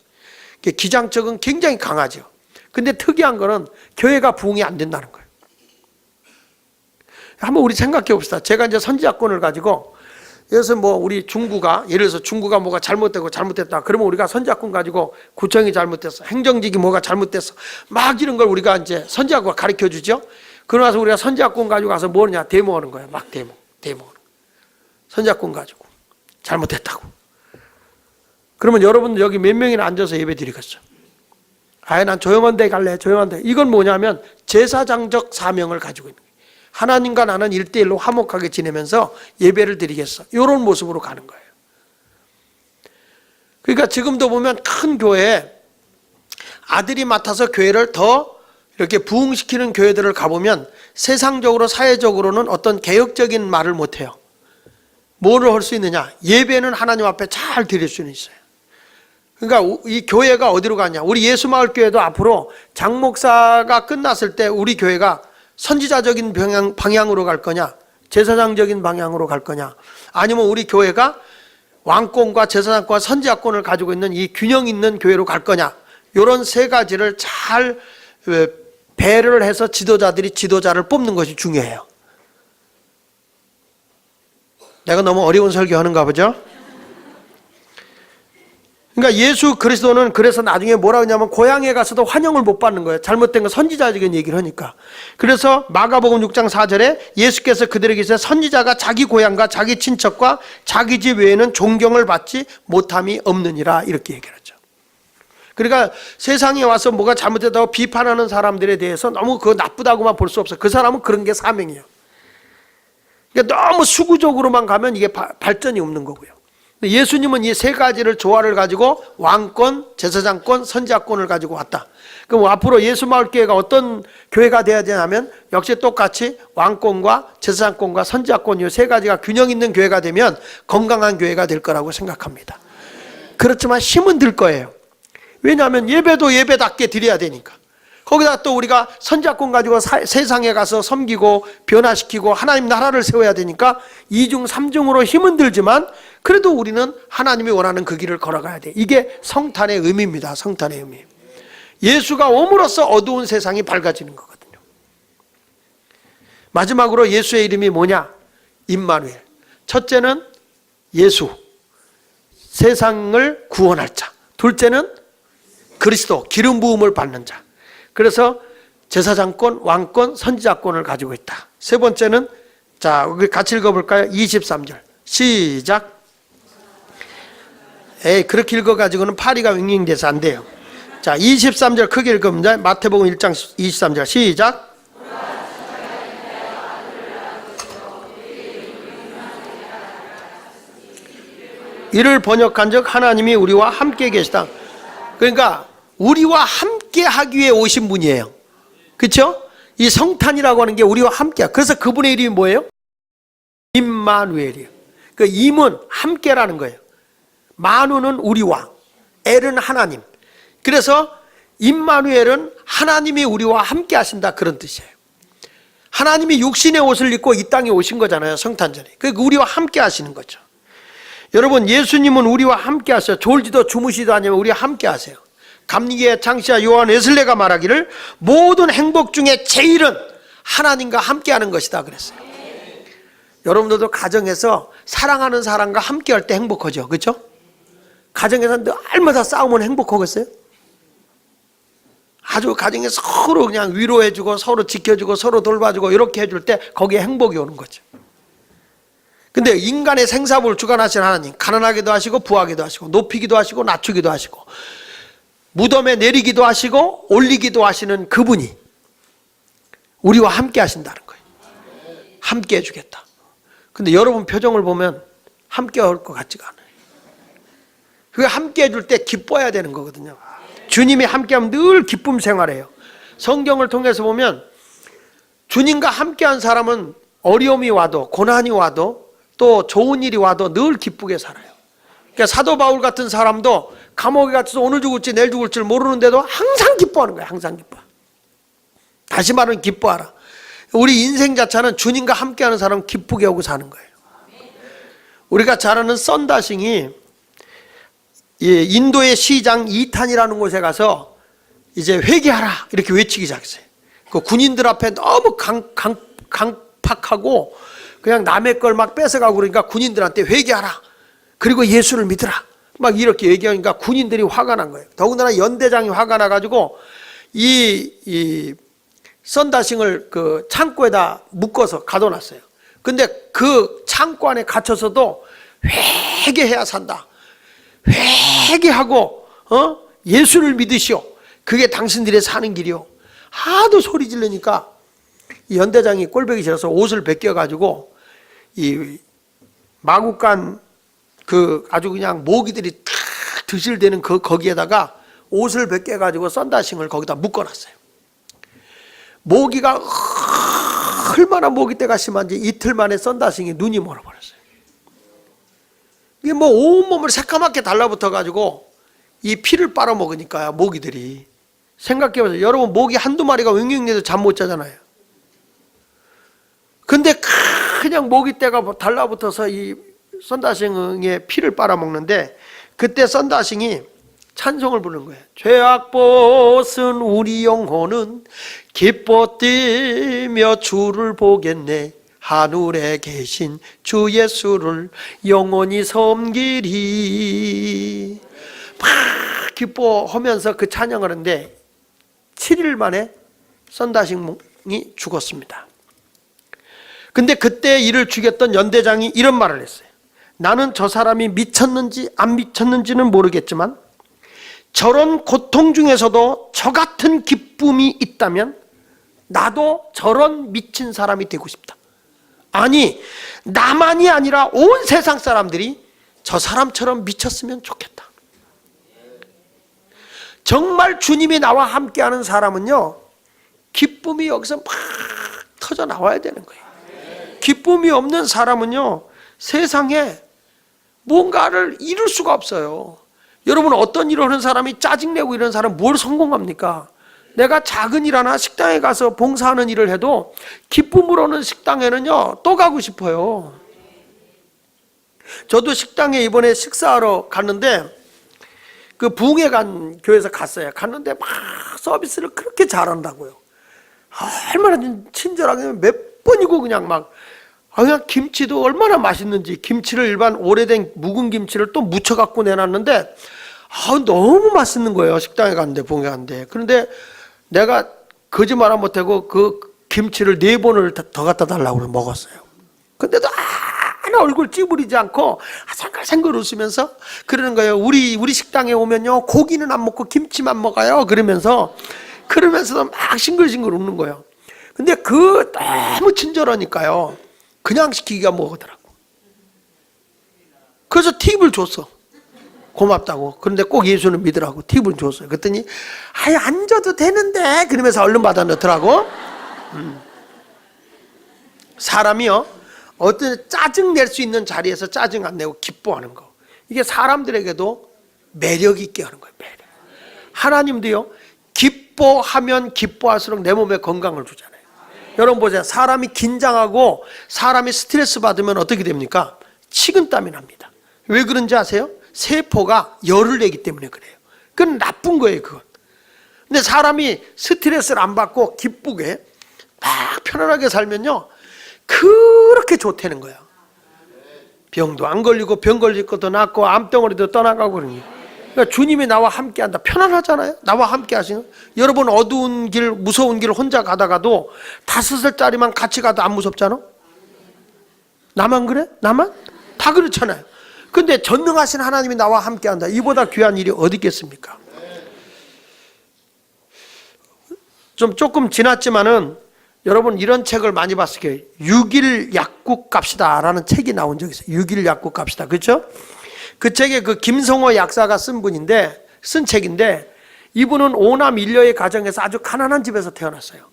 기장측은 굉장히 강하죠. 근데 특이한 거는 교회가 부흥이 안 된다는 거예요. 한번 우리 생각해 봅시다. 제가 이제 선지자권을 가지고, 그래서 뭐 우리 중구가, 예를 들어서 중구가 뭐가 잘못되고 잘못됐다. 그러면 우리가 선지자권 가지고 구청이 잘못됐어. 행정직이 뭐가 잘못됐어. 막 이런 걸 우리가 이제 선지자권 가르쳐 주죠. 그러고 나서 우리가 선지자권 가지고 가서 뭐냐, 데모하는 거예요. 막 데모. 선지자권 가지고. 잘못됐다고. 그러면 여러분 여기 몇 명이나 앉아서 예배 드리겠어? 아예 난 조용한 데 갈래, 조용한 데. 이건 뭐냐면 제사장적 사명을 가지고 있는 거예요. 하나님과 나는 1대1로 화목하게 지내면서 예배를 드리겠어. 이런 모습으로 가는 거예요. 그러니까 지금도 보면 큰 교회에 아들이 맡아서 교회를 더 이렇게 부흥시키는 교회들을 가보면 세상적으로 사회적으로는 어떤 개혁적인 말을 못해요. 뭐를 할 수 있느냐? 예배는 하나님 앞에 잘 드릴 수는 있어요. 그러니까 이 교회가 어디로 가냐? 우리 예수마을교회도 앞으로 장 목사가 끝났을 때 우리 교회가 선지자적인 방향으로 갈 거냐? 제사장적인 방향으로 갈 거냐? 아니면 우리 교회가 왕권과 제사장과 선지자권을 가지고 있는 이 균형 있는 교회로 갈 거냐? 이런 세 가지를 잘 배려를 해서 지도자들이 지도자를 뽑는 것이 중요해요. 내가 너무 어려운 설교하는가 보죠? 그러니까 예수 그리스도는 그래서 나중에 뭐라 하냐면 고향에 가서도 환영을 못 받는 거예요. 잘못된 거 선지자적인 얘기를 하니까. 그래서 마가복음 6장 4절에 예수께서 그들에게 이르시되 선지자가 자기 고향과 자기 친척과 자기 집 외에는 존경을 받지 못함이 없느니라 이렇게 얘기하죠. 그러니까 세상에 와서 뭐가 잘못됐다고 비판하는 사람들에 대해서 너무 그거 나쁘다고만 볼 수 없어요. 그 사람은 그런 게 사명이에요. 그러니까 너무 수구적으로만 가면 이게 발전이 없는 거고요. 예수님은 이 세 가지를 조화를 가지고 왕권, 제사장권, 선지자권을 가지고 왔다. 그럼 앞으로 예수마을교회가 어떤 교회가 돼야 되냐면 역시 똑같이 왕권과 제사장권과 선지자권 이 세 가지가 균형 있는 교회가 되면 건강한 교회가 될 거라고 생각합니다. 그렇지만 힘은 들 거예요. 왜냐하면 예배도 예배답게 드려야 되니까. 거기다 또 우리가 선지자권 가지고 세상에 가서 섬기고 변화시키고 하나님 나라를 세워야 되니까 2중 3중으로 힘은 들지만 그래도 우리는 하나님이 원하는 그 길을 걸어가야 돼. 이게 성탄의 의미입니다. 성탄의 의미. 예수가 옴으로써 어두운 세상이 밝아지는 거거든요. 마지막으로 예수의 이름이 뭐냐? 임마누엘. 첫째는 예수, 세상을 구원할 자. 둘째는 그리스도, 기름 부음을 받는 자. 그래서 제사장권, 왕권, 선지자권을 가지고 있다. 세 번째는 자, 우리 같이 읽어볼까요? 23절 시작. 그렇게 읽어가지고는 파리가 윙윙돼서 안 돼요. 자, 23절 크게 읽으면 마태복음 1장 23절 시작. 이를 번역한 즉 하나님이 우리와 함께 계시다. 그러니까 우리와 함께 하기 위해 오신 분이에요. 그렇죠? 이 성탄이라고 하는 게 우리와 함께. 그래서 그분의 이름이 뭐예요? 임마누엘이에요. 그 임은 함께라는 거예요. 마누는 우리와, 엘은 하나님. 그래서 임마누엘은 하나님이 우리와 함께 하신다 그런 뜻이에요. 하나님이 육신의 옷을 입고 이 땅에 오신 거잖아요. 성탄절에. 그러니까 우리와 함께 하시는 거죠. 여러분 예수님은 우리와 함께 하세요. 졸지도 주무시도 아니면 우리와 함께 하세요. 감리교의 창시자 요한 웨슬레가 말하기를 모든 행복 중에 제일은 하나님과 함께하는 것이다 그랬어요. 여러분들도 가정에서 사랑하는 사람과 함께할 때 행복하죠. 그렇죠? 가정에서 날마다 싸우면 행복하겠어요? 아주 가정에 서로 그냥 위로해주고 서로 지켜주고 서로 돌봐주고 이렇게 해줄 때 거기에 행복이 오는 거죠. 근데 인간의 생사부를 주관하신 하나님, 가난하기도 하시고 부하기도 하시고 높이기도 하시고 낮추기도 하시고 무덤에 내리기도 하시고 올리기도 하시는 그분이 우리와 함께 하신다는 거예요. 함께 해주겠다. 근데 여러분 표정을 보면 함께 할 것 같지가 않아요. 그게 함께 해줄 때 기뻐해야 되는 거거든요. 주님이 함께하면 늘 기쁨 생활해요. 성경을 통해서 보면 주님과 함께한 사람은 어려움이 와도 고난이 와도 또 좋은 일이 와도 늘 기쁘게 살아요. 그러니까 사도 바울 같은 사람도 감옥에 갇혀서 오늘 죽을지 내일 죽을지 모르는데도 항상 기뻐하는 거예요. 항상 기뻐. 다시 말하면 기뻐하라. 우리 인생 자체는 주님과 함께하는 사람은 기쁘게 하고 사는 거예요. 우리가 잘 아는 썬다싱이 인도의 시장 이탄이라는 곳에 가서 이제 회개하라 이렇게 외치기 시작했어요. 그 군인들 앞에 너무 강팍하고 그냥 남의 걸 막 뺏어가고 그러니까 군인들한테 회개하라. 그리고 예수를 믿으라. 막 이렇게 얘기하니까 군인들이 화가 난 거예요. 더군다나 연대장이 화가 나가지고 이 썬다싱을 그 창고에다 묶어서 가둬놨어요. 근데 그 창고 안에 갇혀서도 회개해야 산다. 회개하고 예수를 믿으시오. 그게 당신들의 사는 길이요. 하도 소리 지르니까 이 연대장이 꼴보기 싫어서 옷을 벗겨가지고 이 마구간 그 아주 그냥 모기들이 탁 드실대는 거기에다가 옷을 벗겨가지고 썬다싱을 거기다 묶어놨어요. 모기가 얼마나 모기때가 심한지 이틀 만에 썬다싱이 눈이 멀어버렸어요. 이게 뭐 온몸을 새까맣게 달라붙어가지고 이 피를 빨아먹으니까 모기들이 생각해보세요. 여러분 모기 한두 마리가 윙윙내도 잠 못 자잖아요. 근데 그냥 모기때가 달라붙어서 이 썬다싱의 피를 빨아먹는데 그때 썬다싱이 찬송을 부르는 거예요. 죄악 벗은 우리 영혼은 기뻐 뛰며 주를 보겠네. 하늘에 계신 주 예수를 영원히 섬기리. 막 기뻐하면서 그 찬양을 하는데 7일 만에 썬다싱이 죽었습니다. 근데 그때 이를 죽였던 연대장이 이런 말을 했어요. 나는 저 사람이 미쳤는지 안 미쳤는지는 모르겠지만 저런 고통 중에서도 저 같은 기쁨이 있다면 나도 저런 미친 사람이 되고 싶다. 아니 나만이 아니라 온 세상 사람들이 저 사람처럼 미쳤으면 좋겠다. 정말 주님이 나와 함께하는 사람은요 기쁨이 여기서 막 터져 나와야 되는 거예요. 기쁨이 없는 사람은요 세상에 뭔가를 이룰 수가 없어요. 여러분 어떤 일을 하는 사람이 짜증내고 이런 사람 뭘 성공합니까? 내가 작은 일 하나 식당에 가서 봉사하는 일을 해도 기쁨으로는 식당에는요 또 가고 싶어요. 저도 식당에 이번에 식사하러 갔는데 그 부흥회 간 교회에서 갔는데 막 서비스를 그렇게 잘한다고요. 얼마나 친절하게 몇 번이고 그냥 막 그냥 김치도 얼마나 맛있는지 김치를 일반 오래된 묵은 김치를 또 묻혀 갖고 내놨는데 너무 맛있는 거예요. 식당에 갔는데 부흥회 갔는데. 그런데 내가 거짓말 못하고 그 김치를 4번을 더 갖다 달라고 먹었어요. 근데도 하나 얼굴 찌푸리지 않고 생글생글 웃으면서 그러는 거예요. 우리 식당에 오면요 고기는 안 먹고 김치만 먹어요. 그러면서도 막 싱글싱글 웃는 거예요. 근데 그 너무 친절하니까요 그냥 시키기가 뭐하더라고. 그래서 팁을 줬어. 고맙다고. 그런데 꼭 예수는 믿으라고 팁을 줬어요. 그랬더니 안 줘도 되는데 그러면서 얼른 받아 넣더라고. 사람이요 어떤 짜증 낼 수 있는 자리에서 짜증 안 내고 기뻐하는 거, 이게 사람들에게도 매력 있게 하는 거예요. 매력. 하나님도요 기뻐하면 기뻐할수록 내 몸에 건강을 주잖아요. 여러분 보세요. 사람이 긴장하고 사람이 스트레스 받으면 어떻게 됩니까? 식은땀이 납니다. 왜 그런지 아세요? 세포가 열을 내기 때문에 그래요. 그건 나쁜 거예요. 그건. 근데 사람이 스트레스를 안 받고 기쁘게 막 편안하게 살면요 그렇게 좋다는 거예요. 병도 안 걸리고 병 걸릴 것도 낫고 암덩어리도 떠나가고 그러니. 그러니까 주님이 나와 함께한다. 편안하잖아요. 나와 함께 하시는. 여러분 어두운 길 무서운 길 혼자 가다가도 5살짜리만 같이 가도 안 무섭잖아. 나만 그래? 나만? 다 그렇잖아요. 근데 전능하신 하나님이 나와 함께한다. 이보다 귀한 일이 어디 있겠습니까? 좀 조금 지났지만은 여러분 이런 책을 많이 봤을 거예요. 6일 약국 갑시다 라는 책이 나온 적이 있어요. 6일 약국 갑시다. 그렇죠? 그 책에 그 김성호 약사가 쓴 책인데 이분은 오남 일녀의 가정에서 아주 가난한 집에서 태어났어요.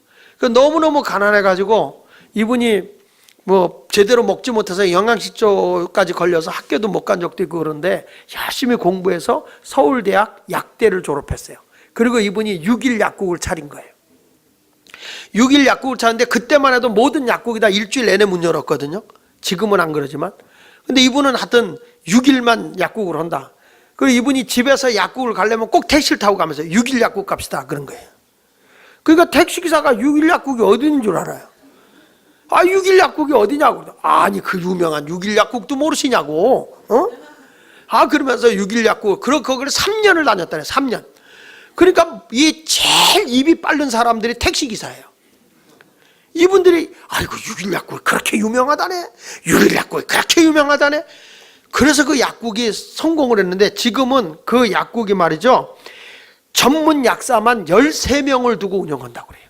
너무너무 가난해가지고 이분이 뭐 제대로 먹지 못해서 영양실조까지 걸려서 학교도 못 간 적도 있고 그런데 열심히 공부해서 서울대학 약대를 졸업했어요. 그리고 이분이 6일 약국을 차린 거예요. 6일 약국을 차는데 그때만 해도 모든 약국이 다 일주일 내내 문 열었거든요. 지금은 안 그러지만. 근데 이분은 하여튼 6일만 약국을 한다. 그리고 이분이 집에서 약국을 가려면 꼭 택시를 타고 가면서 6일 약국 갑시다 그런 거예요. 그러니까 택시기사가 6일 약국이 어디인 줄 알아요. 6일 약국이 어디냐고. 아니 그 유명한 6일 약국도 모르시냐고. 그러면서 6일 약국 거기를 3년을 다녔다네. 3년. 그러니까 이 제일 입이 빠른 사람들이 택시기사예요. 이분들이 아이고 6일 약국이 그렇게 유명하다네. 6일 약국이 그렇게 유명하다네. 그래서 그 약국이 성공을 했는데 지금은 그 약국이 말이죠. 전문 약사만 13명을 두고 운영한다고 그래요.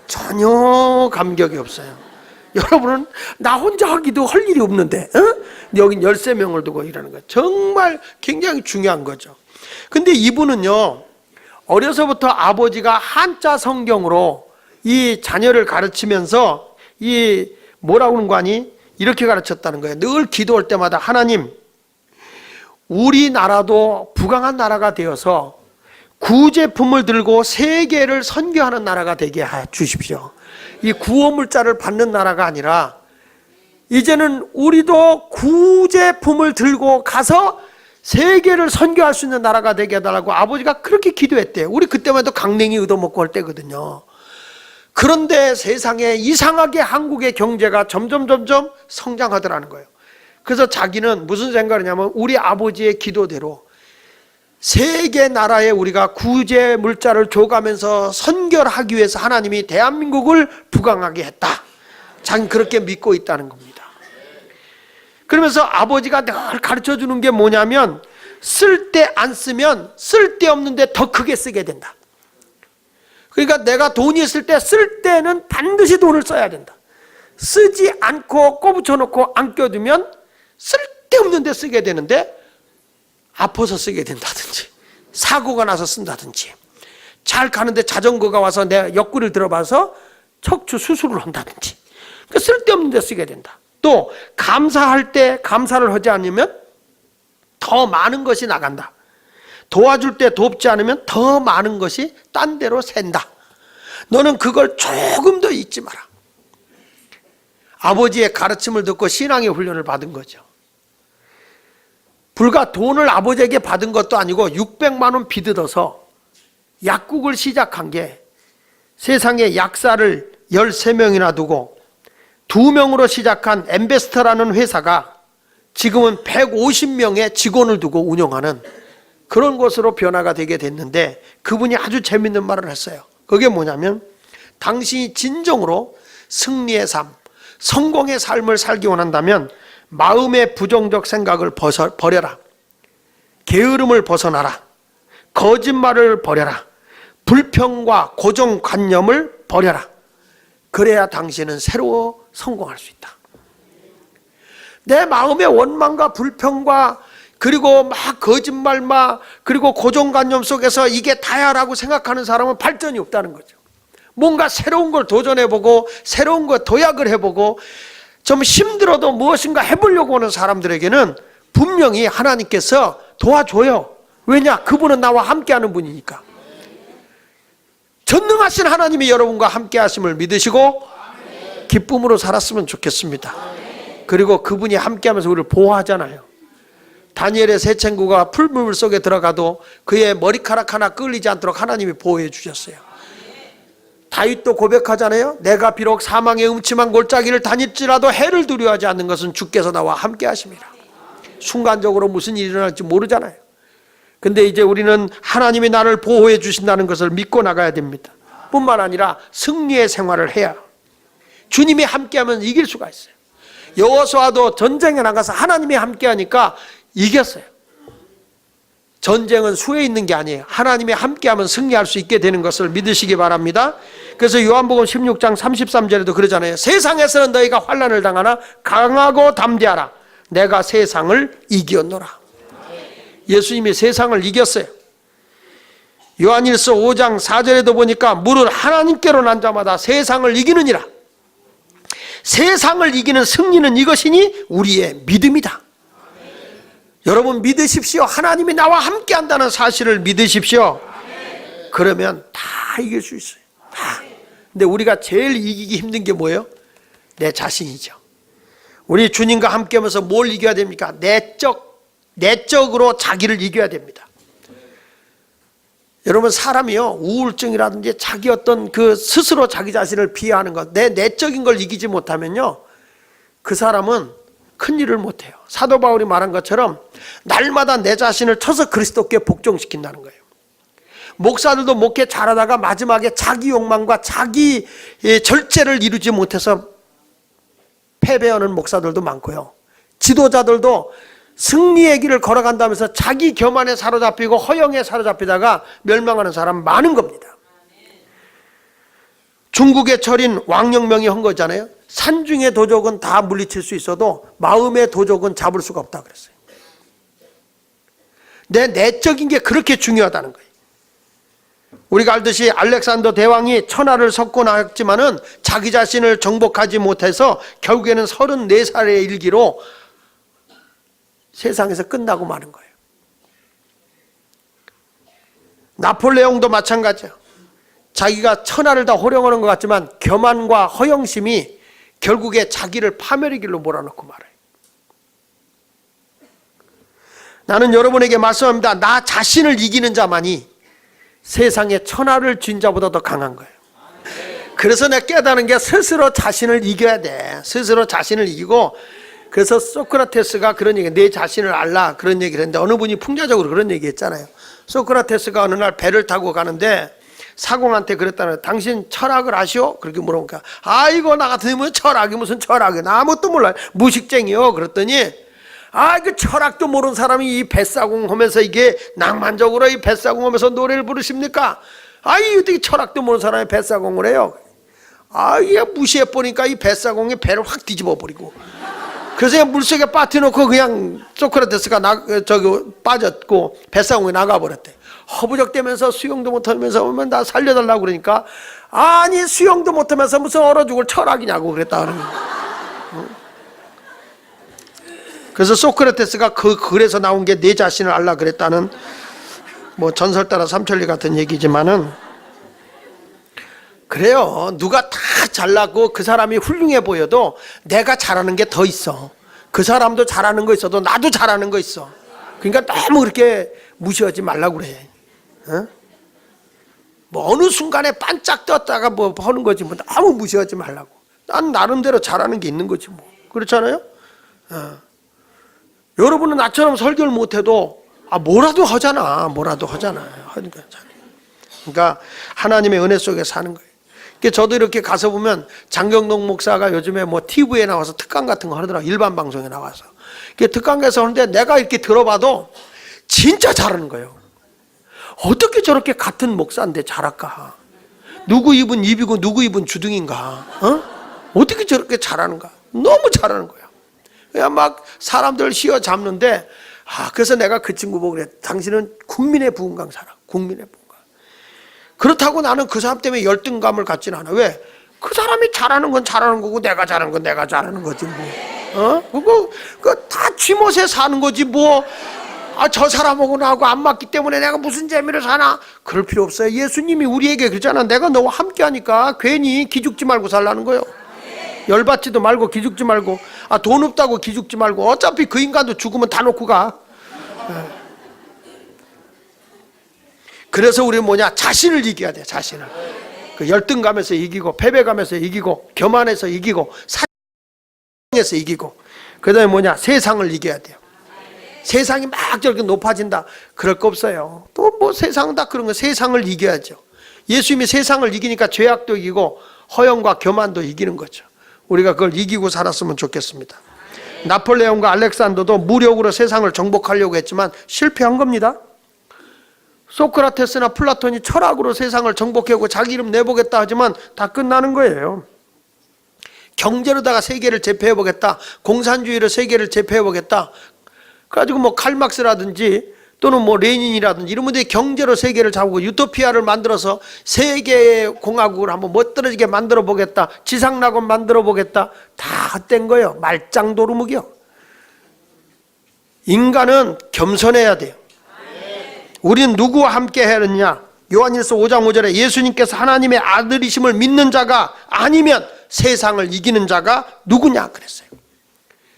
전혀 감격이 없어요. 여러분은 나 혼자 하기도 할 일이 없는데 여긴 13명을 두고 일하는 거예요. 정말 굉장히 중요한 거죠. 근데 이분은요 어려서부터 아버지가 한자 성경으로 이 자녀를 가르치면서 이 뭐라고 하는 거 아니? 이렇게 가르쳤다는 거예요. 늘 기도할 때마다 하나님 우리나라도 부강한 나라가 되어서 구제품을 들고 세계를 선교하는 나라가 되게 해 주십시오. 이 구호물자를 받는 나라가 아니라 이제는 우리도 구제품을 들고 가서 세계를 선교할 수 있는 나라가 되게 해달라고 아버지가 그렇게 기도했대요. 우리 그때만 해도 강냉이 얻어먹고 할 때거든요. 그런데 세상에 이상하게 한국의 경제가 점점 성장하더라는 거예요. 그래서 자기는 무슨 생각을 하냐면 우리 아버지의 기도대로 세계 나라에 우리가 구제 물자를 줘가면서 선교를 하기 위해서 하나님이 대한민국을 부강하게 했다. 자기는 그렇게 믿고 있다는 겁니다. 그러면서 아버지가 늘 가르쳐 주는 게 뭐냐면 쓸 때 안 쓰면 쓸데없는데 더 크게 쓰게 된다. 그러니까 내가 돈이 있을 때 쓸 때는 반드시 돈을 써야 된다. 쓰지 않고 꼬부쳐 놓고 안 껴두면 쓸데없는데 쓰게 되는데 아파서 쓰게 된다든지 사고가 나서 쓴다든지 잘 가는데 자전거가 와서 내 옆구리를 들어봐서 척추 수술을 한다든지 그러니까 쓸데없는데 쓰게 된다. 또 감사할 때 감사를 하지 않으면 더 많은 것이 나간다. 도와줄 때 돕지 않으면 더 많은 것이 딴 데로 샌다. 너는 그걸 조금 더 잊지 마라. 아버지의 가르침을 듣고 신앙의 훈련을 받은 거죠. 불과 돈을 아버지에게 받은 것도 아니고 600만 원 빚어서 약국을 시작한 게 세상에 약사를 13명이나 두고 2명으로 시작한 엠베스터라는 회사가 지금은 150명의 직원을 두고 운영하는 그런 곳으로 변화가 되게 됐는데 그분이 아주 재밌는 말을 했어요. 그게 뭐냐면 당신이 진정으로 승리의 삶, 성공의 삶을 살기 원한다면 마음의 부정적 생각을 버려라. 게으름을 벗어나라. 거짓말을 버려라. 불평과 고정관념을 버려라. 그래야 당신은 새로 성공할 수 있다. 내 마음의 원망과 불평과 그리고 막 거짓말만 그리고 고정관념 속에서 이게 다야라고 생각하는 사람은 발전이 없다는 거죠. 뭔가 새로운 걸 도전해보고 새로운 걸 도약을 해보고 좀 힘들어도 무엇인가 해보려고 하는 사람들에게는 분명히 하나님께서 도와줘요. 왜냐? 그분은 나와 함께하는 분이니까. 전능하신 하나님이 여러분과 함께하심을 믿으시고 기쁨으로 살았으면 좋겠습니다. 그리고 그분이 함께하면서 우리를 보호하잖아요. 다니엘의 세 친구가 풀물 속에 들어가도 그의 머리카락 하나 끌리지 않도록 하나님이 보호해 주셨어요. 다윗도 고백하잖아요. 내가 비록 사망의 음침한 골짜기를 다닐지라도 해를 두려워하지 않는 것은 주께서 나와 함께 하심이라. 순간적으로 무슨 일이 일어날지 모르잖아요. 근데 이제 우리는 하나님이 나를 보호해 주신다는 것을 믿고 나가야 됩니다. 뿐만 아니라 승리의 생활을 해야 주님이 함께하면 이길 수가 있어요. 여호수아도 전쟁에 나가서 하나님이 함께하니까 이겼어요. 전쟁은 수에 있는 게 아니에요. 하나님이 함께하면 승리할 수 있게 되는 것을 믿으시기 바랍니다. 그래서 요한복음 16장 33절에도 그러잖아요. 세상에서는 너희가 환난을 당하나 강하고 담대하라. 내가 세상을 이기었노라. 예수님이 세상을 이겼어요. 요한일서 5장 4절에도 보니까 무릇 하나님께로 난 자마다 세상을 이기느니라. 세상을 이기는 승리는 이것이니 우리의 믿음이다. 여러분 믿으십시오. 하나님이 나와 함께 한다는 사실을 믿으십시오. 그러면 다 이길 수 있어요. 다. 근데 우리가 제일 이기기 힘든 게 뭐예요? 내 자신이죠. 우리 주님과 함께 하면서 뭘 이겨야 됩니까? 내적으로 자기를 이겨야 됩니다. 여러분 사람이요 우울증이라든지 자기 어떤 그 스스로 자기 자신을 비하하는 것, 내 내적인 걸 이기지 못하면요 그 사람은 큰 일을 못해요. 사도 바울이 말한 것처럼 날마다 내 자신을 쳐서 그리스도께 복종시킨다는 거예요. 목사들도 목회 잘하다가 마지막에 자기 욕망과 자기 절제를 이루지 못해서 패배하는 목사들도 많고요. 지도자들도 승리의 길을 걸어간다면서 자기 교만에 사로잡히고 허영에 사로잡히다가 멸망하는 사람 많은 겁니다. 중국의 철인 왕영명이 한 거잖아요. 산중의 도적은 다 물리칠 수 있어도 마음의 도적은 잡을 수가 없다 그랬어요. 내 내적인 게 그렇게 중요하다는 거예요. 우리가 알듯이 알렉산더 대왕이 천하를 석권하였지만은 자기 자신을 정복하지 못해서 결국에는 34살의 일기로 세상에서 끝나고 마는 거예요. 나폴레옹도 마찬가지예요. 자기가 천하를 다 호령하는 것 같지만 교만과 허영심이 결국에 자기를 파멸의 길로 몰아넣고 말아요. 나는 여러분에게 말씀합니다. 나 자신을 이기는 자만이 세상에 천하를 쥔 자보다 더 강한 거예요. 그래서 내가 깨달은 게 스스로 자신을 이겨야 돼. 스스로 자신을 이기고, 그래서 소크라테스가 그런 얘기, 내 자신을 알라 그런 얘기를 했는데 어느 분이 풍자적으로 그런 얘기 했잖아요. 소크라테스가 어느 날 배를 타고 가는데 사공한테 그랬다는, 당신 철학을 아시오? 그렇게 물어보니까 아이고 나 같으면 철학이 무슨 철학이야, 나 아무것도 몰라요, 무식쟁이요. 그랬더니 그 철학도 모르는 사람이 이 뱃사공 하면서 이게 낭만적으로 이 뱃사공 하면서 노래를 부르십니까? 어떻게 철학도 모르는 사람이 뱃사공을 해요? 이게 무시해보니까 이 뱃사공이 배를 확 뒤집어 버리고, 그래서 그냥 물속에 빠뜨려놓고 그냥 소크라테스가 빠졌고 뱃사공에 나가버렸대. 허부적대면서 수영도 못하면서 오면 나 살려달라고 그러니까, 아니 수영도 못하면서 무슨 얼어 죽을 철학이냐고 그랬다 그러면. 그래서 소크라테스가 그 글에서 나온 게 내 자신을 알라 그랬다는 뭐 전설 따라 삼천리 같은 얘기지만은, 그래요. 누가 다 잘나고 그 사람이 훌륭해 보여도 내가 잘하는 게 더 있어. 그 사람도 잘하는 거 있어도 나도 잘하는 거 있어. 그러니까 너무 그렇게 무시하지 말라고 그래. 뭐 어느 순간에 반짝 떴다가 뭐 하는 거지 뭐 너무 무시하지 말라고. 난 나름대로 잘하는 게 있는 거지 뭐. 그렇잖아요. 여러분은 나처럼 설교를 못해도 뭐라도 하잖아. 그러니까 하나님의 은혜 속에 사는 거예요. 저도 이렇게 가서 보면 장경동 목사가 요즘에 뭐 TV에 나와서 특강 같은 거 하더라고. 일반 방송에 나와서. 특강에서 하는데 내가 이렇게 들어봐도 진짜 잘하는 거예요. 어떻게 저렇게 같은 목사인데 잘할까? 누구 입은 입이고 누구 입은 주둥인가? 어떻게 저렇게 잘하는가? 너무 잘하는 거야. 그냥 막 사람들 휘어잡는데, 그래서 내가 그 친구 보고 그래. 당신은 국민의 부흥 강사라. 국민의 부흥. 그렇다고 나는 그 사람 때문에 열등감을 갖지는 않아. 왜? 그 사람이 잘하는 건 잘하는 거고 내가 잘하는 건 내가 잘하는 거지 뭐. 그거 다 쥐못에 사는 거지 뭐. 저 사람하고 나하고 안 맞기 때문에 내가 무슨 재미를 사나? 그럴 필요 없어요. 예수님이 우리에게 그러잖아. 내가 너와 함께 하니까 괜히 기죽지 말고 살라는 거예요. 열받지도 말고 기죽지 말고, 돈 없다고 기죽지 말고, 어차피 그 인간도 죽으면 다 놓고 가. 그래서 우리는 뭐냐? 자신을 이겨야 돼. 자신을. 그 열등감에서 이기고, 패배감에서 이기고, 교만에서 이기고, 사랑에서 이기고, 그 다음에 뭐냐? 세상을 이겨야 돼요. 세상이 막 저렇게 높아진다, 그럴 거 없어요. 또 뭐 세상은 다 그런 거. 세상을 이겨야죠. 예수님이 세상을 이기니까 죄악도 이기고 허영과 교만도 이기는 거죠. 우리가 그걸 이기고 살았으면 좋겠습니다. 나폴레옹과 알렉산더도 무력으로 세상을 정복하려고 했지만 실패한 겁니다. 소크라테스나 플라톤이 철학으로 세상을 정복하고 자기 이름 내보겠다 하지만 다 끝나는 거예요. 경제로다가 세계를 제패해보겠다, 공산주의로 세계를 제패해보겠다, 그래가지고 뭐 칼막스라든지 또는 뭐 레닌이라든지 이런 분들이 경제로 세계를 잡고 유토피아를 만들어서 세계의 공화국을 한번 멋들어지게 만들어 보겠다, 지상낙원 만들어 보겠다, 다 헛된 거예요. 말짱도루묵이요. 인간은 겸손해야 돼요. 우리는 누구와 함께 해야 하느냐? 요한일서 5장 5절에 예수님께서 하나님의 아들이심을 믿는 자가 아니면 세상을 이기는 자가 누구냐 그랬어요.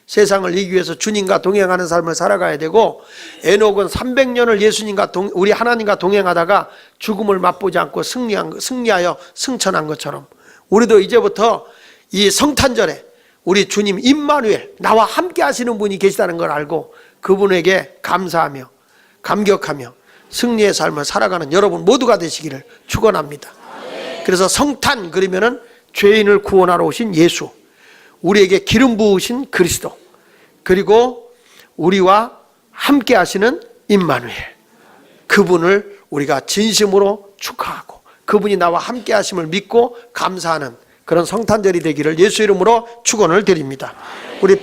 세상을 이기기 위해서 주님과 동행하는 삶을 살아가야 되고, 에녹은 300년을 예수님과 우리 하나님과 동행하다가 죽음을 맛보지 않고 승리하여 승천한 것처럼, 우리도 이제부터 이 성탄절에 우리 주님 임마누엘, 나와 함께 하시는 분이 계시다는 걸 알고 그분에게 감사하며 감격하며 승리의 삶을 살아가는 여러분 모두가 되시기를 축원합니다. 그래서 성탄 그러면은 죄인을 구원하러 오신 예수, 우리에게 기름 부으신 그리스도, 그리고 우리와 함께 하시는 임마누엘, 그분을 우리가 진심으로 축하하고 그분이 나와 함께 하심을 믿고 감사하는 그런 성탄절이 되기를 예수 이름으로 축원을 드립니다. 우리